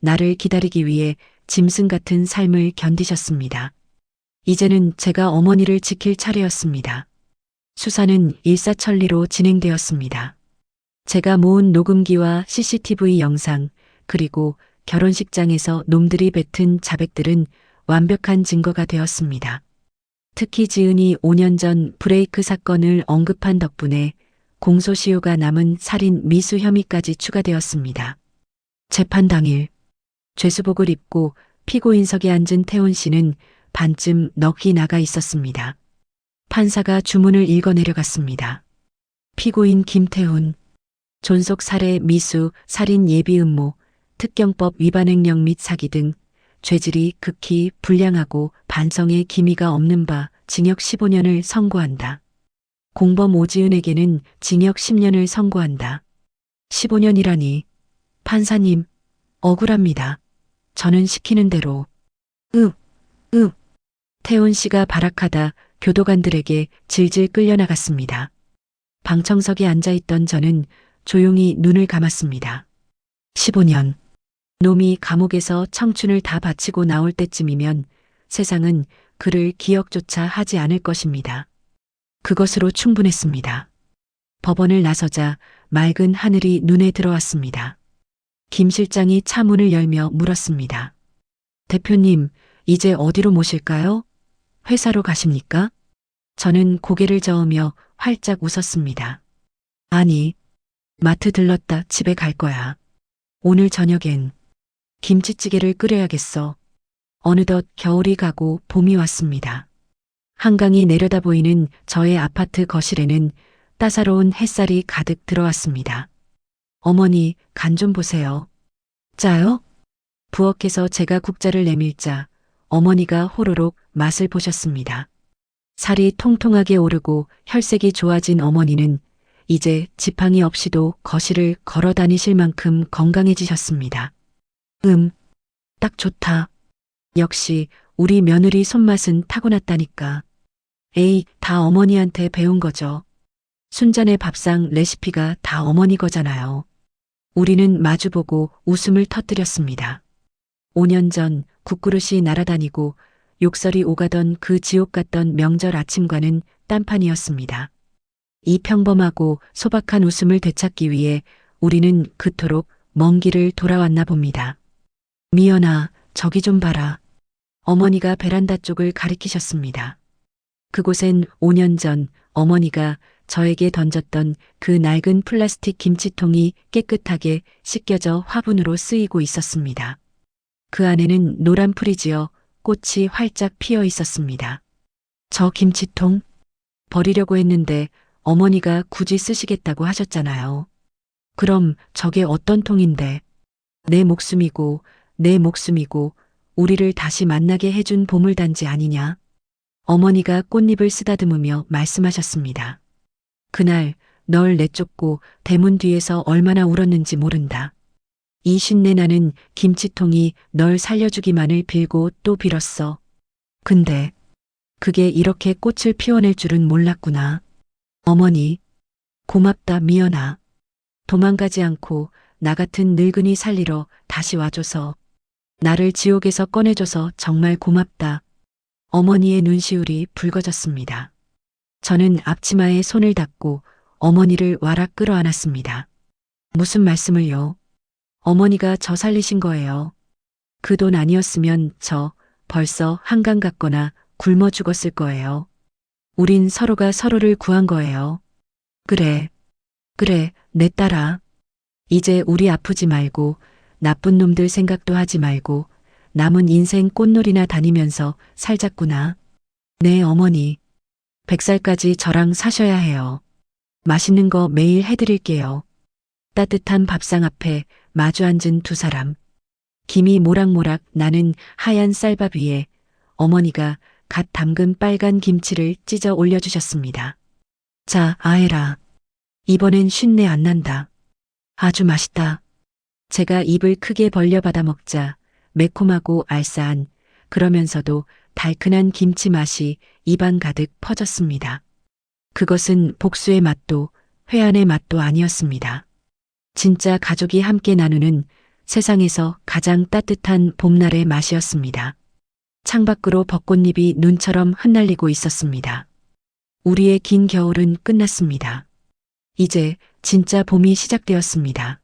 나를 기다리기 위해 짐승 같은 삶을 견디셨습니다. 이제는 제가 어머니를 지킬 차례였습니다. 수사는 일사천리로 진행되었습니다. 제가 모은 녹음기와 CCTV 영상, 그리고 결혼식장에서 놈들이 뱉은 자백들은 완벽한 증거가 되었습니다. 특히 지은이 5년 전 브레이크 사건을 언급한 덕분에 공소시효가 남은 살인 미수 혐의까지 추가되었습니다. 재판 당일 죄수복을 입고 피고인석에 앉은 태훈 씨는 반쯤 넋이 나가 있었습니다. 판사가 주문을 읽어 내려갔습니다. 피고인 김태훈, 존속 살해, 미수, 살인 예비 음모, 특경법 위반 횡령 및 사기 등 죄질이 극히 불량하고 반성의 기미가 없는 바 징역 15년을 선고한다. 공범 오지은에게는 징역 10년을 선고한다. 15년이라니. 판사님, 억울합니다. 저는 시키는 대로. 태훈 씨가 발악하다 교도관들에게 질질 끌려나갔습니다. 방청석에 앉아있던 저는 조용히 눈을 감았습니다. 15년. 놈이 감옥에서 청춘을 다 바치고 나올 때쯤이면 세상은 그를 기억조차 하지 않을 것입니다. 그것으로 충분했습니다. 법원을 나서자 맑은 하늘이 눈에 들어왔습니다. 김 실장이 차 문을 열며 물었습니다. 대표님, 이제 어디로 모실까요? 회사로 가십니까? 저는 고개를 저으며 활짝 웃었습니다. 아니, 마트 들렀다 집에 갈 거야. 오늘 저녁엔 김치찌개를 끓여야겠어. 어느덧 겨울이 가고 봄이 왔습니다. 한강이 내려다 보이는 저의 아파트 거실에는 따사로운 햇살이 가득 들어왔습니다. 어머니, 간 좀 보세요. 짜요? 부엌에서 제가 국자를 내밀자 어머니가 호로록 맛을 보셨습니다. 살이 통통하게 오르고 혈색이 좋아진 어머니는 이제 지팡이 없이도 거실을 걸어 다니실 만큼 건강해지셨습니다. 딱 좋다. 역시 우리 며느리 손맛은 타고났다니까. 에이, 다 어머니한테 배운 거죠. 순잔의 밥상 레시피가 다 어머니 거잖아요. 우리는 마주보고 웃음을 터뜨렸습니다. 5년 전 국그릇이 날아다니고 욕설이 오가던 그 지옥 같던 명절 아침과는 딴판이었습니다. 이 평범하고 소박한 웃음을 되찾기 위해 우리는 그토록 먼 길을 돌아왔나 봅니다. 미연아, 저기 좀 봐라. 어머니가 베란다 쪽을 가리키셨습니다. 그곳엔 5년 전 어머니가 저에게 던졌던 그 낡은 플라스틱 김치통이 깨끗하게 씻겨져 화분으로 쓰이고 있었습니다. 그 안에는 노란 풀이 지어 꽃이 활짝 피어 있었습니다. 저 김치통? 버리려고 했는데 어머니가 굳이 쓰시겠다고 하셨잖아요. 그럼 저게 어떤 통인데? 내 목숨이고 우리를 다시 만나게 해준 보물단지 아니냐? 어머니가 꽃잎을 쓰다듬으며 말씀하셨습니다. 그날 널 내쫓고 대문 뒤에서 얼마나 울었는지 모른다. 이 쉰내 나는 김치통이 널 살려주기만을 빌고 또 빌었어. 근데 그게 이렇게 꽃을 피워낼 줄은 몰랐구나. 어머니, 고맙다 미연아. 도망가지 않고 나 같은 늙은이 살리러 다시 와줘서, 나를 지옥에서 꺼내줘서 정말 고맙다. 어머니의 눈시울이 붉어졌습니다. 저는 앞치마에 손을 닿고 어머니를 와락 끌어안았습니다. 무슨 말씀을요? 어머니가 저 살리신 거예요. 그 돈 아니었으면 저 벌써 한강 갔거나 굶어 죽었을 거예요. 우린 서로가 서로를 구한 거예요. 그래, 내 딸아. 이제 우리 아프지 말고 나쁜 놈들 생각도 하지 말고 남은 인생 꽃놀이나 다니면서 살자꾸나. 네, 어머니. 100살까지 저랑 사셔야 해요. 맛있는 거 매일 해드릴게요. 따뜻한 밥상 앞에 마주 앉은 두 사람. 김이 모락모락 나는 하얀 쌀밥 위에 어머니가 갓 담근 빨간 김치를 찢어 올려주셨습니다. 자, 아해라. 이번엔 쉰내 안 난다. 아주 맛있다. 제가 입을 크게 벌려 받아 먹자 매콤하고 알싸한, 그러면서도 달큰한 김치 맛이 입안 가득 퍼졌습니다. 그것은 복수의 맛도 회한의 맛도 아니었습니다. 진짜 가족이 함께 나누는 세상에서 가장 따뜻한 봄날의 맛이었습니다. 창밖으로 벚꽃잎이 눈처럼 흩날리고 있었습니다. 우리의 긴 겨울은 끝났습니다. 이제 진짜 봄이 시작되었습니다.